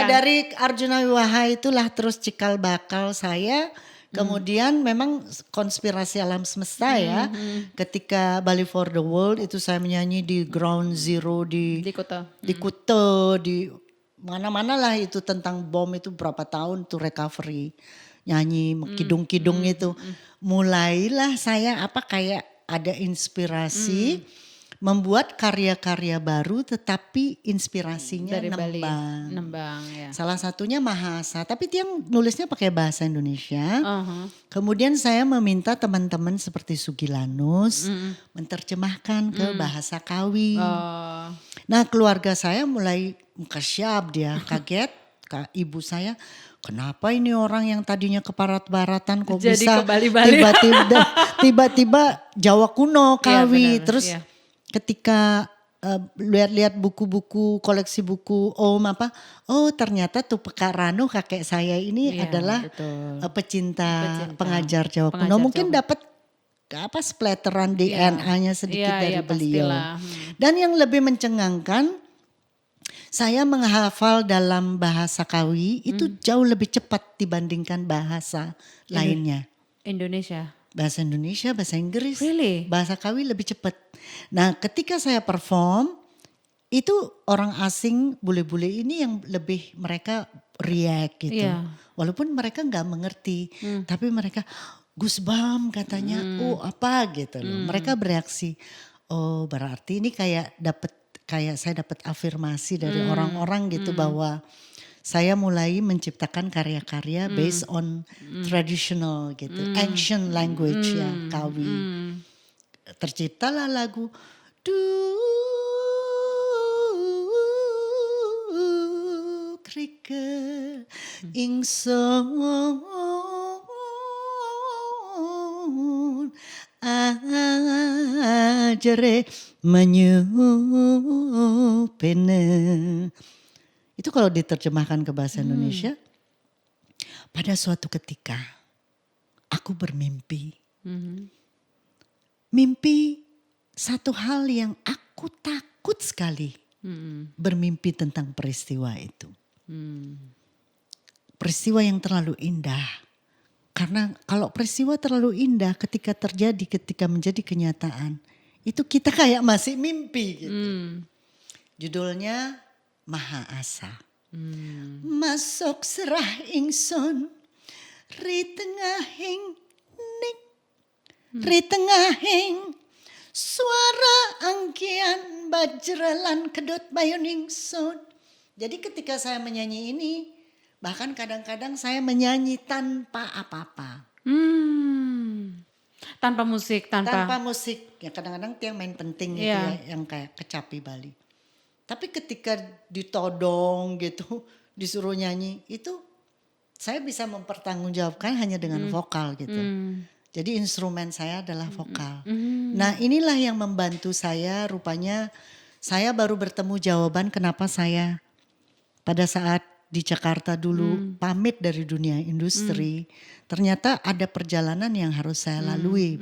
S1: dari Arjuna Wiwaha itulah terus cikal bakal saya. Kemudian memang konspirasi alam semesta ya. Ketika Bali for the World itu saya menyanyi di Ground Zero di Kuta, di mana-mana lah itu tentang bom itu berapa tahun tuh recovery. Nyanyi kidung-kidung itu. Mulailah saya kayak ada inspirasi membuat karya-karya baru tetapi inspirasinya
S2: dari
S1: nembang.
S2: Bali. Nembang ya.
S1: Salah satunya Mahasa, tapi dia nulisnya pakai bahasa Indonesia. Kemudian saya meminta teman-teman seperti Sugilanus menerjemahkan ke bahasa Kawi. Nah, keluarga saya mulai kasyap, dia kaget, ibu saya, kenapa ini orang yang tadinya ke barat-baratan kok
S2: jadi
S1: bisa
S2: ke Bali-Bali.
S1: tiba-tiba Jawa kuno Kawi.
S2: Benar,
S1: Terus ketika lihat-lihat buku-buku, koleksi buku ternyata tuh Peka Rano kakek saya ini adalah pecinta pengajar Jawa kuno. Mungkin dapat splatteran DNA-nya sedikit dari beliau. Dan yang lebih mencengangkan, saya menghafal dalam bahasa Kawi itu jauh lebih cepat dibandingkan bahasa lainnya. Bahasa Indonesia, bahasa Inggris, bahasa Kawi lebih cepat. Nah, ketika saya perform, itu orang asing bule-bule ini yang lebih mereka react gitu. Walaupun mereka nggak mengerti, tapi mereka Gusbam katanya, gitu loh. Mereka bereaksi, oh berarti ini kayak saya dapat afirmasi dari orang-orang gitu bahwa saya mulai menciptakan karya-karya based on traditional gitu, ancient language ya, Kawi. Terciptalah lagu Krike ingsun ajere menyupene. Itu kalau diterjemahkan ke bahasa Indonesia, pada suatu ketika aku bermimpi. Mimpi satu hal yang aku takut sekali. Bermimpi tentang peristiwa itu. Peristiwa yang terlalu indah. Karena kalau peristiwa terlalu indah ketika menjadi kenyataan, itu kita kayak masih mimpi gitu. Judulnya Maha Asa. Masuk serah ingsun ri tengahing ning ri tengahing suara angkian bajrelan kedut bayun ingsun. Jadi ketika saya menyanyi ini, bahkan kadang-kadang saya menyanyi tanpa apa-apa.
S2: Tanpa musik.
S1: Ya kadang-kadang yang main penting gitu ya, yang kayak kecapi Bali. Tapi ketika ditodong gitu, disuruh nyanyi, itu saya bisa mempertanggungjawabkan hanya dengan vokal gitu. Jadi instrumen saya adalah vokal. Nah, inilah yang membantu saya, rupanya saya baru bertemu jawaban kenapa saya pada saat di Jakarta dulu pamit dari dunia industri, ternyata ada perjalanan yang harus saya lalui.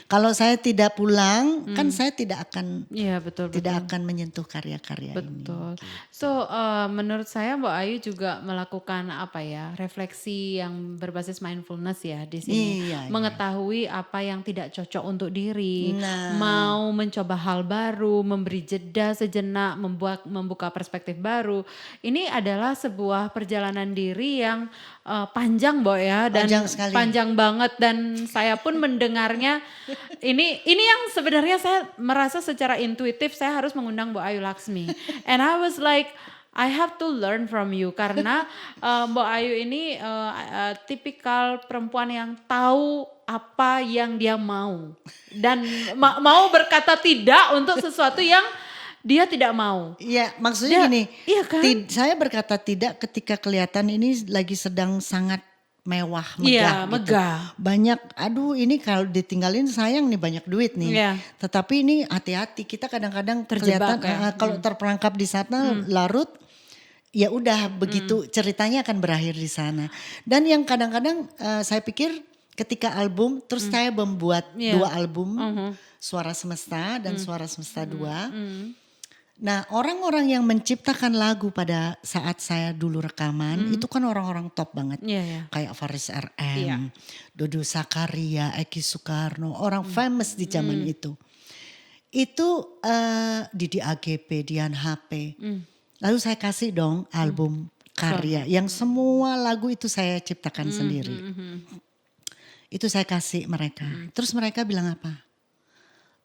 S1: Kalau saya tidak pulang, kan saya tidak akan
S2: Iya betul.
S1: tidak akan menyentuh karya-karya ini.
S2: Betul. So menurut saya Mbak Ayu juga melakukan apa ya, refleksi yang berbasis mindfulness ya di sini.
S1: Iya,
S2: Mengetahui apa yang tidak cocok untuk diri,
S1: Nah.
S2: mau mencoba hal baru, memberi jeda sejenak, membuka perspektif baru. Ini adalah sebuah perjalanan diri yang panjang Mbak ya, dan
S1: Panjang sekali.
S2: panjang banget, dan saya pun mendengarnya ini yang sebenarnya saya merasa secara intuitif saya harus mengundang Mbak Ayu Laksmi. And I was like, I have to learn from you karena Mbak Ayu ini tipikal perempuan yang tahu apa yang dia mau dan mau berkata tidak untuk sesuatu yang dia tidak mau.
S1: Iya, maksudnya gini.
S2: Iya kan?
S1: Saya berkata tidak ketika kelihatan ini lagi sedang sangat mewah, megah.
S2: Iya,
S1: gitu.
S2: megah.
S1: Banyak, aduh ini kalau ditinggalin sayang nih, banyak duit nih.
S2: Iya.
S1: Tetapi ini hati-hati, kita kadang-kadang
S2: Terjebak
S1: kelihatan
S2: ya.
S1: kalau terperangkap di sana larut, ya udah begitu ceritanya akan berakhir di sana. Dan yang kadang-kadang saya pikir ketika album, terus saya membuat
S2: Iya.
S1: 2 album, Suara Semesta dan Suara Semesta 2. Nah, orang-orang yang menciptakan lagu pada saat saya dulu rekaman itu kan orang-orang top banget.
S2: Iya, iya.
S1: Kayak Faris RM,
S2: Iya.
S1: Dodo Sakaria, Eki Soekarno, orang famous di zaman itu. Itu Didi AGP, Dian HP. Lalu saya kasih dong album karya yang semua lagu itu saya ciptakan sendiri. Itu saya kasih mereka. Terus mereka bilang apa?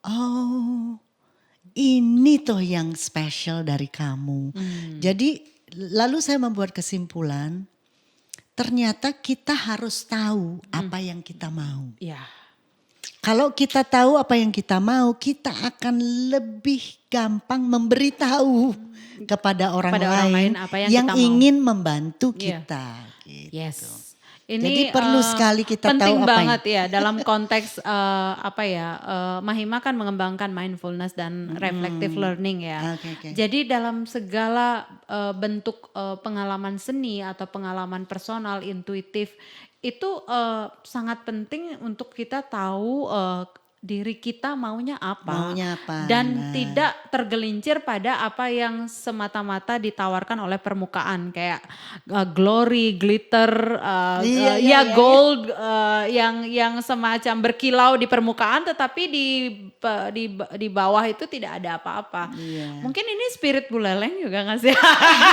S1: Oh, ini tuh yang spesial dari kamu. Jadi lalu saya membuat kesimpulan, ternyata kita harus tahu apa yang kita mau.
S2: Iya.
S1: Kalau kita tahu apa yang kita mau, kita akan lebih gampang memberitahu kepada orang lain
S2: apa yang kita mau.
S1: ingin membantu
S2: Iya.
S1: kita. Gitu.
S2: Yes.
S1: Jadi perlu sekali kita
S2: penting
S1: tahu apa
S2: banget ya dalam konteks Mahima kan mengembangkan mindfulness dan reflective learning ya.
S1: Oke.
S2: Jadi dalam segala bentuk pengalaman seni atau pengalaman personal intuitif itu sangat penting untuk kita tahu diri kita maunya apa, dan tidak tergelincir pada apa yang semata-mata ditawarkan oleh permukaan kayak glory, glitter, gold, yang semacam berkilau di permukaan, tetapi di bawah itu tidak ada apa-apa.
S1: Iya.
S2: Mungkin ini spirit buleleng juga nggak sih?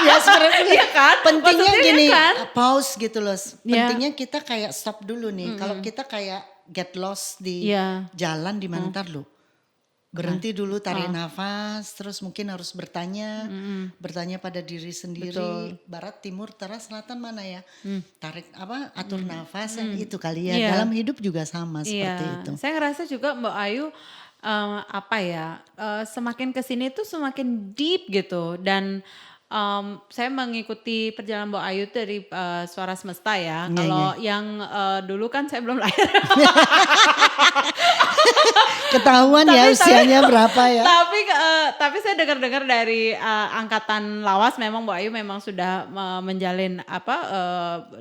S1: Ya sebenarnya
S2: Iya kan?
S1: pentingnya
S2: Maksudnya
S1: gini,
S2: kan?
S1: pause gitu loh.
S2: Ya.
S1: Pentingnya kita kayak stop dulu nih. Kalau kita kayak get lost di jalan di mana ntar lu. Berhenti dulu, tarik nafas, terus mungkin harus bertanya pada diri sendiri.
S2: Betul.
S1: Barat, timur, utara, selatan mana ya? Tarik atur nafas yang itu kali ya.
S2: Iya.
S1: Dalam hidup juga sama seperti itu.
S2: Saya ngerasa juga Mbak Ayu semakin kesini tuh semakin deep gitu, dan saya mengikuti perjalanan Mbak Ayu dari Suara Semesta ya. Kalau yang dulu kan saya belum lahir.
S1: Ketahuan ya usianya berapa ya.
S2: Tapi saya dengar-dengar dari angkatan lawas memang Mbak Ayu memang sudah menjalin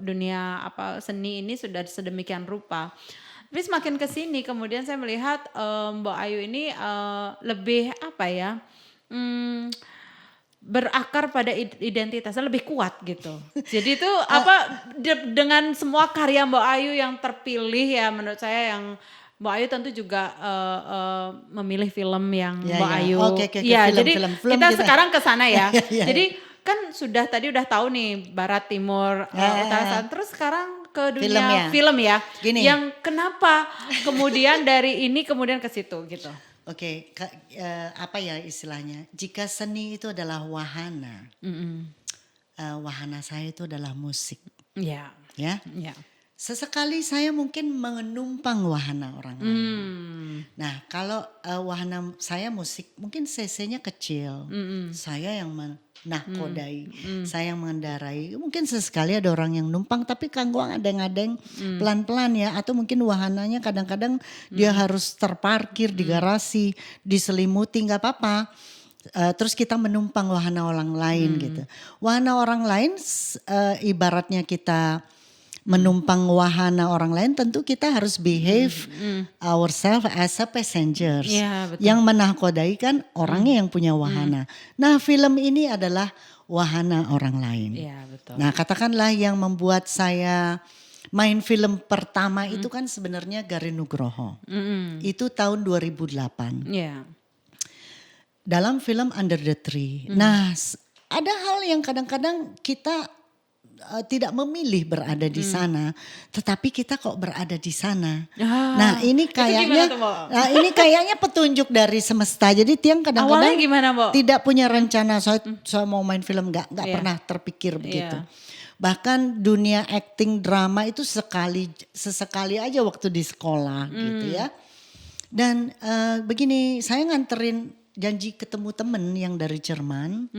S2: dunia seni ini sudah sedemikian rupa. Tapi semakin kesini kemudian saya melihat Mbak Ayu ini lebih berakar pada identitasnya lebih kuat gitu. Jadi itu dengan semua karya Mbak Ayu yang terpilih ya, menurut saya yang Mbak Ayu tentu juga memilih film yang Mbak Ayu.
S1: Oke,
S2: ya,
S1: film,
S2: jadi
S1: film
S2: kita sekarang ke sana ya.
S1: Iya.
S2: Jadi kan tadi udah tahu nih barat, timur, utara, selatan. Terus sekarang ke dunia film ya.
S1: Gini.
S2: Yang kenapa kemudian dari ini kemudian ke situ gitu.
S1: Oke, apa ya istilahnya? Jika seni itu adalah wahana, wahana saya itu adalah musik.
S2: Iya.
S1: Ya.
S2: Iya.
S1: Sesekali saya mungkin menumpang wahana orang lain. Nah, kalau wahana saya musik, mungkin cc-nya kecil. Saya yang menahkodai, saya yang mengendarai. Mungkin sesekali ada orang yang numpang, tapi kanggo ngadeng-ngadeng pelan-pelan ya. Atau mungkin wahananya kadang-kadang dia harus terparkir di garasi, diselimuti, nggak apa-apa. Terus kita menumpang wahana orang lain gitu. Wahana orang lain ibaratnya kita menumpang wahana orang lain, tentu kita harus behave ourselves as a passengers.
S2: Iya, betul.
S1: Yang menakodai kan orangnya yang punya wahana. Nah, film ini adalah wahana orang lain.
S2: Iya, betul.
S1: Nah, katakanlah yang membuat saya main film pertama itu kan sebenarnya Garin Nugroho. Itu tahun 2008.
S2: Iya.
S1: Dalam film Under the Tree. Nah, ada hal yang kadang-kadang kita tidak memilih berada di sana, tetapi kita kok berada di sana. Nah, ini kayaknya
S2: gimana tuh, Mbak?
S1: nah, ini kayaknya petunjuk dari semesta. Jadi tiang
S2: Awalnya
S1: kadang-kadang
S2: gimana, Mbak?
S1: tidak punya rencana saya mau main film, nggak pernah terpikir begitu. Bahkan dunia acting drama itu sesekali aja waktu di sekolah gitu ya. Dan begini, saya nganterin janji ketemu temen yang dari Jerman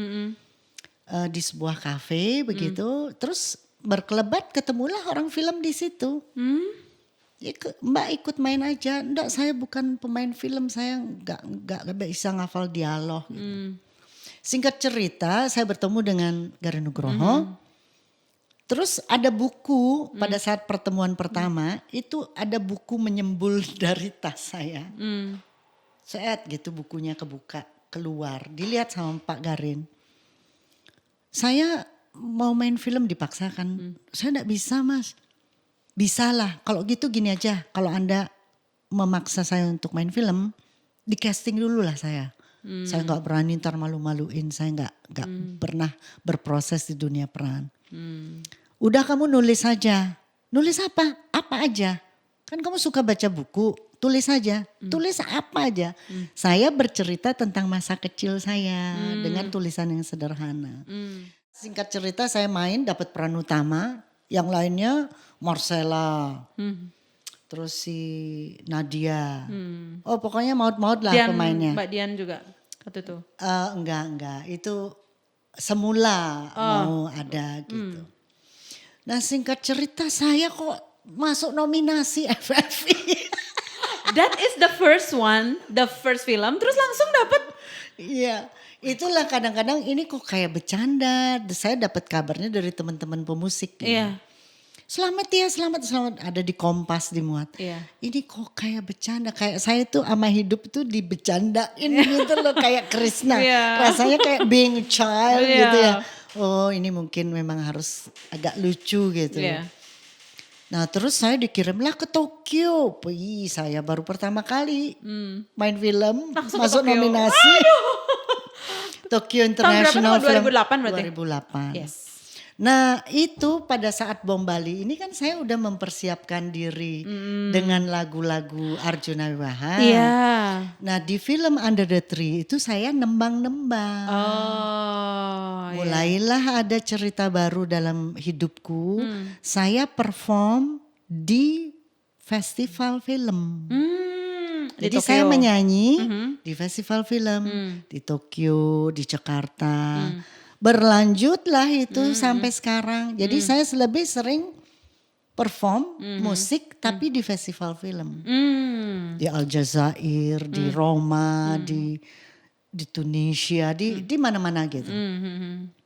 S1: di sebuah kafe begitu, terus berkelebat ketemulah orang film di situ. Ya, Mbak ikut main aja. Enggak, saya bukan pemain film, saya nggak bisa ngafal dialog. Gitu. Singkat cerita, saya bertemu dengan Garin Nugroho. Terus ada buku pada saat pertemuan pertama itu ada buku menyembul dari tas saya. Set gitu bukunya kebuka keluar, dilihat sama Pak Garin. Saya mau main film dipaksakan. Saya enggak bisa, Mas. Bisalah, kalau gitu gini aja. Kalau Anda memaksa saya untuk main film, di casting dulu lah saya. Saya enggak berani ntar malu-maluin. Saya enggak pernah berproses di dunia peran. Udah kamu nulis saja. Nulis apa? Apa aja. Kan kamu suka baca buku, tulis saja. Tulis apa aja. Saya bercerita tentang masa kecil saya dengan tulisan yang sederhana. Singkat cerita saya main dapat peran utama. Yang lainnya Marcella. Terus si Nadia. Oh pokoknya maut-maut lah pemainnya.
S2: Mbak Dian juga waktu itu.
S1: Enggak. Itu semula mau ada gitu. Nah singkat cerita saya kok masuk nominasi FFI.
S2: That is the first one, the first film, terus langsung dapat.
S1: Iya, itulah kadang-kadang ini kok kayak bercanda. Saya dapat kabarnya dari teman-teman pemusik. Gitu.
S2: Iya.
S1: Selamat ya, selamat. Ada di Kompas dimuat.
S2: Iya.
S1: Ini kok kayak bercanda, kayak saya tuh sama hidup tuh dibecandain gitu loh, kayak Krishna.
S2: Iya.
S1: Rasanya kayak being a child
S2: Iya.
S1: gitu ya. Oh ini mungkin memang harus agak lucu gitu.
S2: Iya.
S1: Nah terus saya dikirimlah ke Tokyo. Saya baru pertama kali main film,
S2: Langsung ke
S1: masuk
S2: Tokyo.
S1: nominasi. Tokyo International
S2: Tahun berapa?
S1: Film
S2: 2008 berarti?
S1: 2008.
S2: Yes.
S1: Nah itu pada saat Bom Bali ini kan saya udah mempersiapkan diri dengan lagu-lagu Arjuna Wiwaha.
S2: Iya.
S1: Nah di film Under the Tree itu saya nembang-nembang.
S2: Oh.
S1: Mulailah ada cerita baru dalam hidupku. Saya perform di festival film.
S2: Di
S1: Jadi
S2: Tokyo.
S1: saya menyanyi di festival film di Tokyo, di Jakarta. Berlanjutlah itu sampai sekarang. Jadi saya lebih sering perform musik tapi di festival film. Di Aljazair, di Roma, di Tunisia, di mana-mana gitu.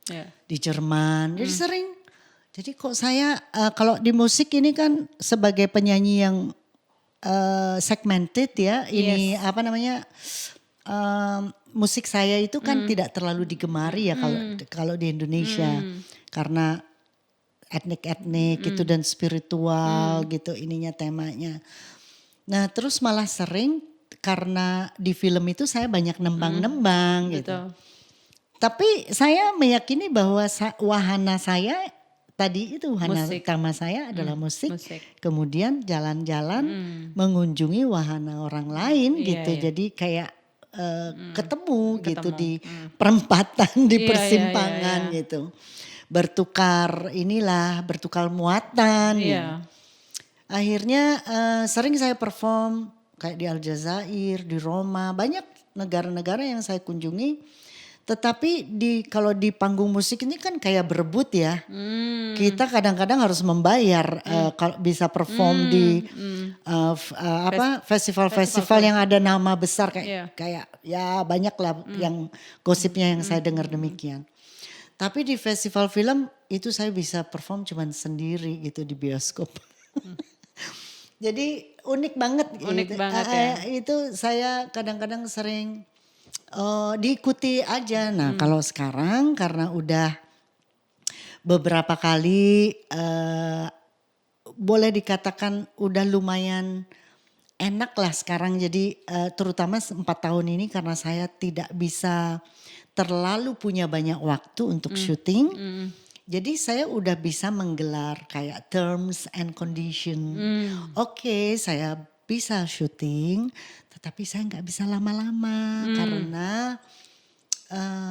S2: Yeah.
S1: Di Jerman. Jadi sering. Jadi kok saya kalau di musik ini kan sebagai penyanyi yang segmented ya. Ini apa namanya? Musik saya itu kan tidak terlalu digemari ya kalau di Indonesia. Karena etnik-etnik gitu dan spiritual gitu ininya temanya. Nah terus malah sering karena di film itu saya banyak nembang-nembang gitu.
S2: Betul.
S1: Tapi saya meyakini bahwa wahana saya tadi itu wahana
S2: Musik.
S1: utama saya adalah musik.
S2: Musik.
S1: Kemudian jalan-jalan mengunjungi wahana orang lain
S2: Iya,
S1: gitu.
S2: iya.
S1: Jadi kayak ketemu gitu di perempatan, di
S2: Iya,
S1: persimpangan
S2: iya.
S1: gitu. Bertukar muatan.
S2: Iya.
S1: Gitu. Akhirnya sering saya perform kayak di Aljazair, di Roma, banyak negara-negara yang saya kunjungi. Tetapi kalau di panggung musik ini kan kayak berebut ya. Kita kadang-kadang harus membayar kalau bisa perform di festival-festival yang ada nama besar
S2: Iya.
S1: kayak ya banyak lah yang gosipnya yang saya dengar demikian. Tapi di festival film itu saya bisa perform cuman sendiri gitu di bioskop. Jadi unik banget
S2: Unik
S1: gitu.
S2: banget ya.
S1: Itu saya kadang-kadang sering diikuti aja. Nah kalau sekarang karena udah beberapa kali boleh dikatakan udah lumayan enak lah sekarang. Jadi terutama 4 tahun ini karena saya tidak bisa terlalu punya banyak waktu untuk syuting. Jadi saya udah bisa menggelar kayak terms and condition. Oke, saya bisa syuting, tetapi saya nggak bisa lama-lama karena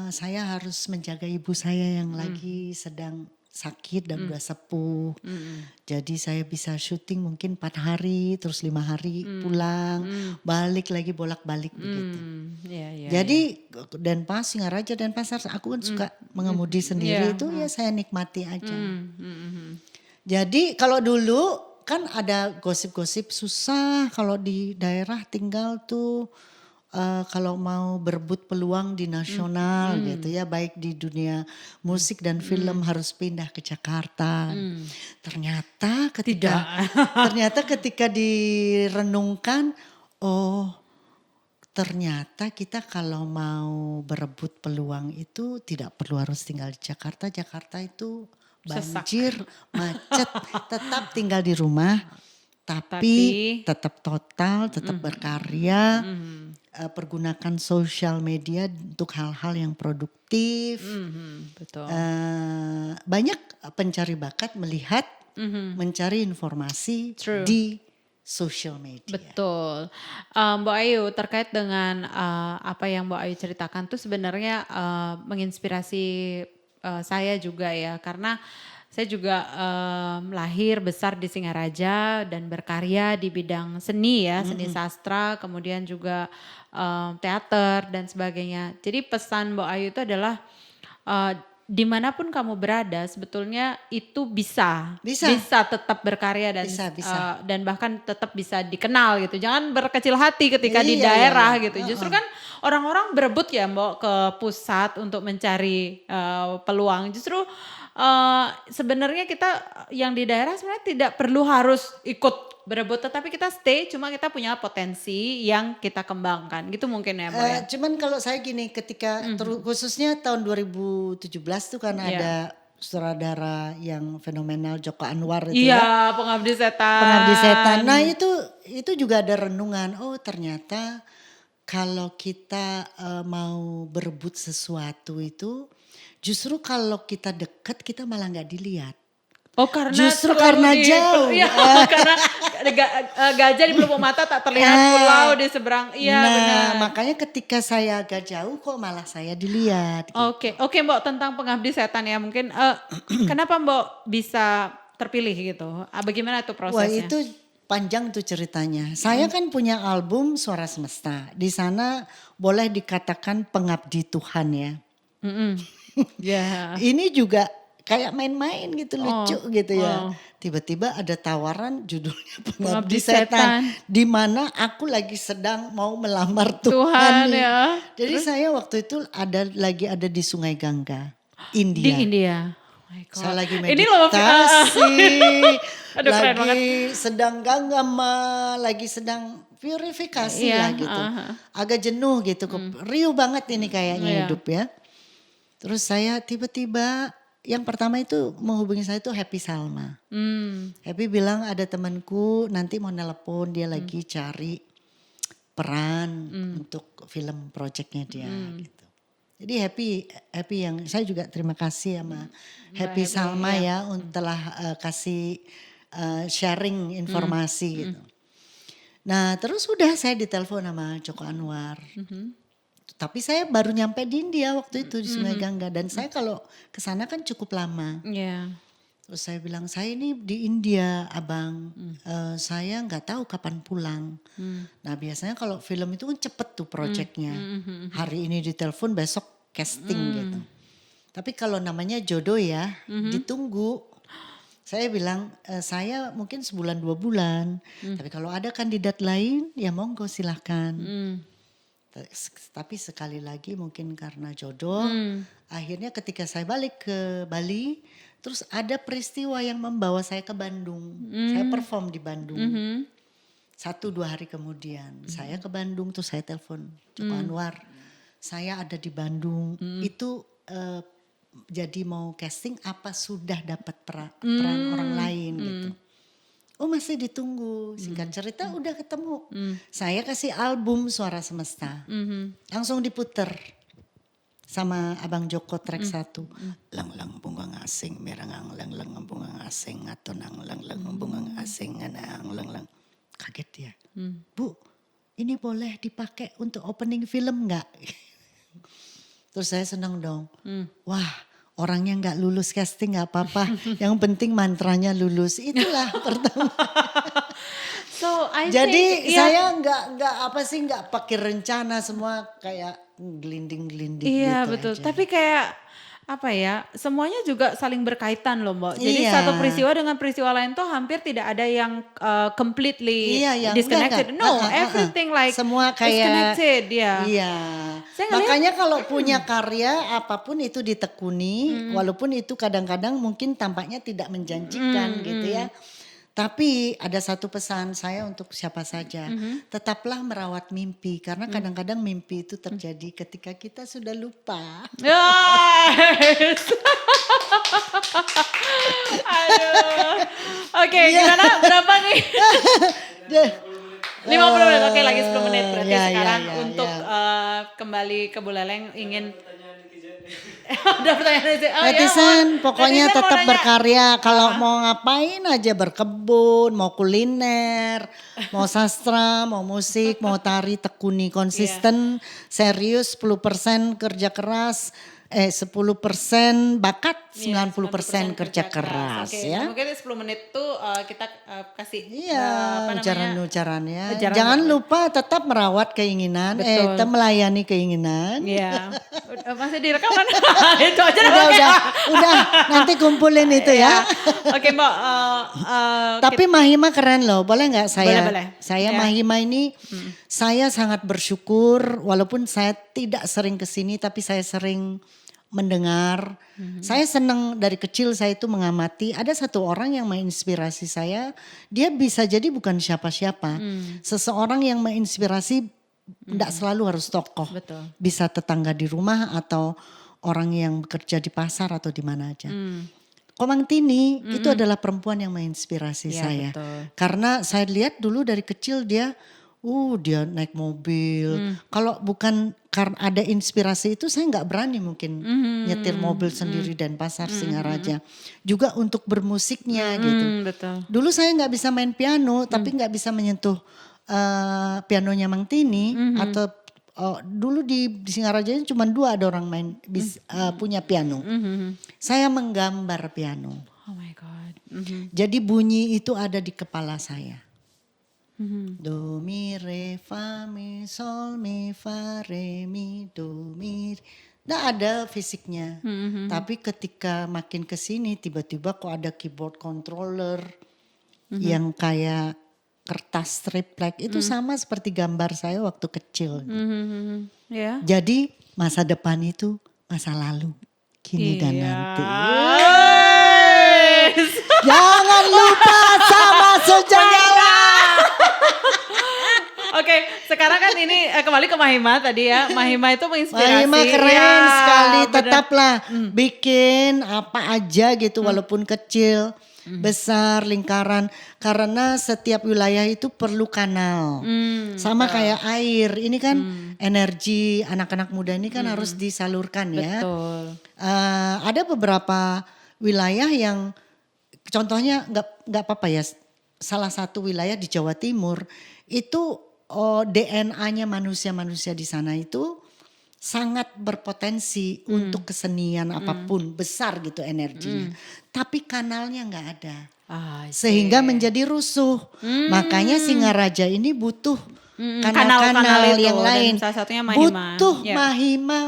S1: saya harus menjaga ibu saya yang lagi sedang sakit dan udah sepuh. Jadi saya bisa syuting mungkin 4 hari, terus 5 hari pulang, balik lagi bolak-balik begitu.
S2: Iya, iya.
S1: Jadi Denpasar, Singaraja, Denpasar aku kan suka mengemudi sendiri itu ya saya nikmati aja. Jadi kalau dulu kan ada gosip-gosip susah kalau di daerah tinggal tuh kalau mau berebut peluang di nasional gitu ya baik di dunia musik dan film harus pindah ke Jakarta. Ternyata ketika direnungkan ternyata kita kalau mau berebut peluang itu tidak perlu harus tinggal di Jakarta. Jakarta itu banjir, macet, tetap tinggal di rumah. Tapi tetap total, tetap berkarya, pergunakan sosial media untuk hal-hal yang produktif.
S2: Betul.
S1: Banyak pencari bakat melihat, mencari informasi di sosial media.
S2: Betul. Mbak Ayu terkait dengan apa yang Mbak Ayu ceritakan tuh sebenarnya menginspirasi saya juga ya karena saya juga lahir besar di Singaraja dan berkarya di bidang seni ya, seni sastra, kemudian juga teater dan sebagainya. Jadi pesan Mbak Ayu itu adalah dimanapun kamu berada sebetulnya itu bisa tetap berkarya dan dan bahkan tetap bisa dikenal gitu. Jangan berkecil hati ketika di daerah gitu. Justru kan orang-orang berebut ya Mbak ke pusat untuk mencari peluang. Justru sebenarnya kita yang di daerah sebenarnya tidak perlu harus ikut berebut, tetapi kita stay, cuma kita punya potensi yang kita kembangkan gitu mungkin ya Mbak ya.
S1: Cuman kalau saya gini ketika khususnya tahun 2017 tuh kan ada sutradara yang fenomenal Joko Anwar itu
S2: Iya, Pengabdi Setan.
S1: Pengabdi Setan. Nah itu juga ada renungan. Oh ternyata kalau kita mau berebut sesuatu itu justru kalau kita dekat kita malah nggak dilihat.
S2: Oh karena
S1: justru karena jauh.
S2: Iya, karena gajah di pelupuk mata tak terlihat pulau di seberang. Iya benar.
S1: Makanya ketika saya agak jauh kok malah saya dilihat.
S2: Oke Mbak tentang Pengabdi Setan ya mungkin kenapa Mbak bisa terpilih gitu? Bagaimana tuh prosesnya?
S1: Wah itu panjang tuh ceritanya. Saya kan punya album Suara Semesta. Di sana boleh dikatakan pengabdi Tuhan ya. Ini juga kayak main-main gitu lucu gitu ya. Tiba-tiba ada tawaran judulnya Pengabdi Setan. Di mana aku lagi sedang mau melamar Tuhan ya. Jadi saya waktu itu ada di Sungai Gangga, India.
S2: Di India.
S1: Saya lagi meditasi,
S2: Aduh,
S1: lagi sedang ganggama, lagi sedang purifikasi lah gitu. Agak jenuh gitu, riuh banget ini kayaknya hidup ya. Terus saya tiba-tiba yang pertama itu menghubungi saya itu Happy Salma. Happy bilang ada temanku nanti mau nelpon dia lagi cari peran untuk film projectnya dia gitu. Jadi Happy yang saya juga terima kasih sama Happy Salma ya untuk telah kasih sharing informasi gitu. Nah terus udah saya ditelepon sama Joko Anwar. Tapi saya baru nyampe di India waktu itu di Sungai Gangga dan saya kalau ke sana kan cukup lama. Terus saya bilang saya ini di India abang, saya nggak tahu kapan pulang. Nah biasanya kalau film itu kan cepet tuh projectnya. Hari ini ditelepon besok casting gitu. Tapi kalau namanya jodoh ya, ditunggu. Saya bilang saya mungkin sebulan 2 bulan. Tapi kalau ada kandidat lain ya monggo silahkan. Tapi sekali lagi mungkin karena jodoh. Akhirnya ketika saya balik ke Bali. Terus ada peristiwa yang membawa saya ke Bandung. Saya perform di Bandung. 1-2 hari kemudian saya ke Bandung tuh saya telepon Joko Anwar. Saya ada di Bandung. Itu jadi mau casting apa sudah dapat peran orang lain gitu. Oh masih ditunggu. Singkat cerita udah ketemu. Saya kasih album Suara Semesta. Langsung diputer sama Abang Joko track 1. Lang-lang bungang asing merangang lang-lang bungang asing atonang lang-lang bungang asing anang lang-lang. Kaget dia. Bu, ini boleh dipakai untuk opening film enggak? Terus saya senang dong. Wah, orangnya nggak lulus casting nggak apa-apa. Yang penting mantranya lulus. Itulah pertama.
S2: So I
S1: Jadi
S2: think,
S1: saya nggak pakai rencana, semua kayak gelinding-gelinding
S2: iya
S1: gitu
S2: betul.
S1: aja.
S2: Tapi kayak apa ya? Semuanya juga saling berkaitan loh, Mbak. Jadi
S1: Iya.
S2: satu peristiwa dengan peristiwa lain tuh hampir tidak ada yang completely
S1: Iya, yang
S2: disconnected.
S1: enggak.
S2: No, everything like
S1: semua
S2: is
S1: kayak
S2: connected, ya.
S1: Iya.
S2: Saya ngeliat,
S1: Makanya kalau punya karya apapun itu ditekuni, walaupun itu kadang-kadang mungkin tampaknya tidak menjanjikan gitu ya. Tapi ada satu pesan saya untuk siapa saja, tetaplah merawat mimpi karena kadang-kadang mimpi itu terjadi ketika kita sudah lupa.
S2: Yes. Aduh. Oke, gimana? Berapa nih? 50 menit. Oke, lagi 10 menit berarti
S1: Ya, ya,
S2: sekarang
S1: ya,
S2: untuk
S1: ya.
S2: Kembali ke Buleleng ingin ada pertanyaan netizen. Oh,
S1: Netizen
S2: ya,
S1: pokoknya
S2: netizen mau
S1: tetap
S2: nanya.
S1: berkarya. Kalau mau ngapain aja, berkebun, mau kuliner, mau sastra, mau musik, mau tari, tekuni, konsisten, serius, 10% kerja keras, 10% bakat, 90% kerja keras
S2: Oke,
S1: ya.
S2: nah mungkin 10 menit tuh kita kasih
S1: Iya, ujaran-ujarannya.
S2: Ujaran
S1: Jangan
S2: apa?
S1: lupa tetap merawat keinginan,
S2: Betul.
S1: melayani keinginan.
S2: Iya. Masih direkam kan? Itu aja
S1: Udah, nanti kumpulin itu ya.
S2: Oke, Mbak.
S1: Tapi Mahima keren loh, boleh nggak saya?
S2: Boleh.
S1: Saya
S2: Ya.
S1: Mahima ini, saya sangat bersyukur walaupun saya tidak sering kesini, tapi saya sering mendengar. Saya senang dari kecil saya itu mengamati. Ada satu orang yang menginspirasi saya, dia bisa jadi bukan siapa-siapa. Seseorang yang menginspirasi tidak selalu harus tokoh.
S2: Betul.
S1: Bisa tetangga di rumah atau orang yang bekerja di pasar atau di mana aja. Komang Tini itu adalah perempuan yang menginspirasi
S2: Ya,
S1: saya.
S2: betul.
S1: Karena saya lihat dulu dari kecil dia naik mobil. Kalau bukan karena ada inspirasi itu saya nggak berani mungkin nyetir mobil sendiri dan pasar Singaraja. Juga untuk bermusiknya gitu.
S2: Betul.
S1: Dulu saya nggak bisa main piano tapi nggak bisa menyentuh pianonya Mang Tini atau dulu di Singaraja cuma 2 ada orang main punya piano. Saya menggambar piano.
S2: Oh my God.
S1: Jadi bunyi itu ada di kepala saya. Do mi re fa mi sol mi fa re mi do mi. Nggak ada fisiknya. Tapi ketika makin kesini tiba-tiba kok ada keyboard controller yang kayak kertas triplek itu sama seperti gambar saya waktu kecil.
S2: Ya.
S1: Jadi masa depan itu masa lalu, kini dan nanti. Jangan lupa sama sejarah.
S2: Oke, sekarang kan ini kembali ke Mahima tadi ya. Mahima itu menginspirasi.
S1: Mahima keren
S2: Ya,
S1: sekali,
S2: bener.
S1: tetaplah bikin apa aja gitu walaupun kecil, besar, lingkaran. Karena setiap wilayah itu perlu kanal. Sama kayak air, ini kan energi anak-anak muda ini kan harus disalurkan ya.
S2: Betul.
S1: Ada beberapa wilayah yang contohnya nggak apa-apa ya. Salah satu wilayah di Jawa Timur itu DNA-nya manusia-manusia di sana itu sangat berpotensi untuk kesenian apapun, besar gitu energinya. Tapi kanalnya nggak ada. Sehingga menjadi rusuh. Makanya Singaraja ini butuh kanal-kanal
S2: itu,
S1: yang
S2: dan
S1: lain.
S2: salah satunya Mahima.
S1: Butuh
S2: Ya.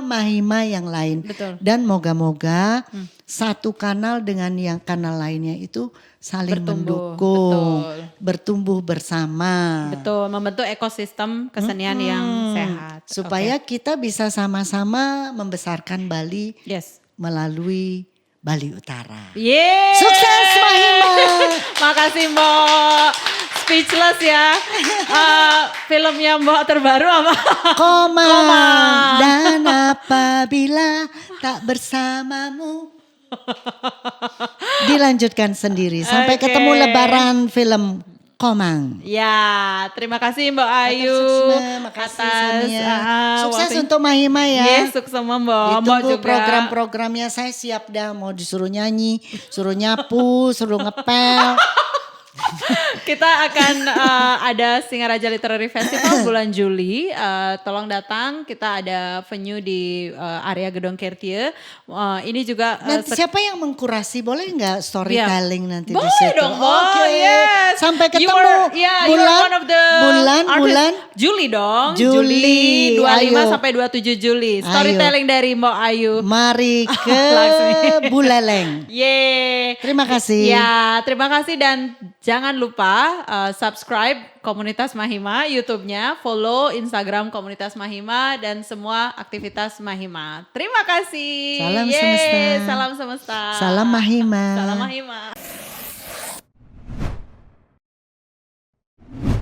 S1: mahima yang lain.
S2: Betul.
S1: Dan moga-moga satu kanal dengan yang kanal lainnya itu saling
S2: Bertumbuh,
S1: mendukung,
S2: betul.
S1: bertumbuh bersama.
S2: Betul, membentuk ekosistem kesenian yang sehat.
S1: Supaya kita bisa sama-sama membesarkan Bali
S2: Oke. Yes.
S1: melalui Bali Utara.
S2: Yeay.
S1: Sukses Mahima.
S2: Makasih Mbok. Speechless ya. Filmnya Mbok terbaru apa?
S1: Koma.
S2: Koma.
S1: Dan apabila tak bersamamu. Dilanjutkan sendiri sampai
S2: Oke.
S1: ketemu lebaran film Komang.
S2: Ya, terima kasih Mbak Ayu.
S1: Makasih
S2: atas,
S1: Sonia. Sukses
S2: waktunya.
S1: untuk Mahima ya.
S2: Yes, sukses sama Mbak. Mbak
S1: Ditunggu
S2: juga.
S1: program-programnya, saya siap dah, mau disuruh nyanyi, suruh nyapu, suruh ngepel.
S2: Kita akan ada Singaraja Literary Festival bulan Juli. Tolong datang, kita ada venue di area Gedung Kertie. Ini juga
S1: Nanti siapa yang mengkurasi, boleh nggak storytelling nanti di
S2: boleh
S1: situ?
S2: dong, Mbak.
S1: Oke.
S2: Yes.
S1: Sampai
S2: You
S1: ketemu
S2: are- yeah, you are
S1: bulan,
S2: one of the
S1: bulan.
S2: artists. Juli dong.
S1: Juli,
S2: 25
S1: ayo.
S2: sampai 27 Juli. Storytelling dari Mbak Ayu.
S1: Mari ke
S2: Langsung.
S1: Buleleng.
S2: Yeay.
S1: Terima kasih.
S2: Ya, terima kasih dan jangan lupa subscribe Komunitas Mahima YouTube-nya, follow Instagram Komunitas Mahima dan semua aktivitas Mahima. Terima kasih.
S1: Salam
S2: Yeay,
S1: semesta.
S2: Salam semesta.
S1: Salam Mahima.
S2: Salam Mahima.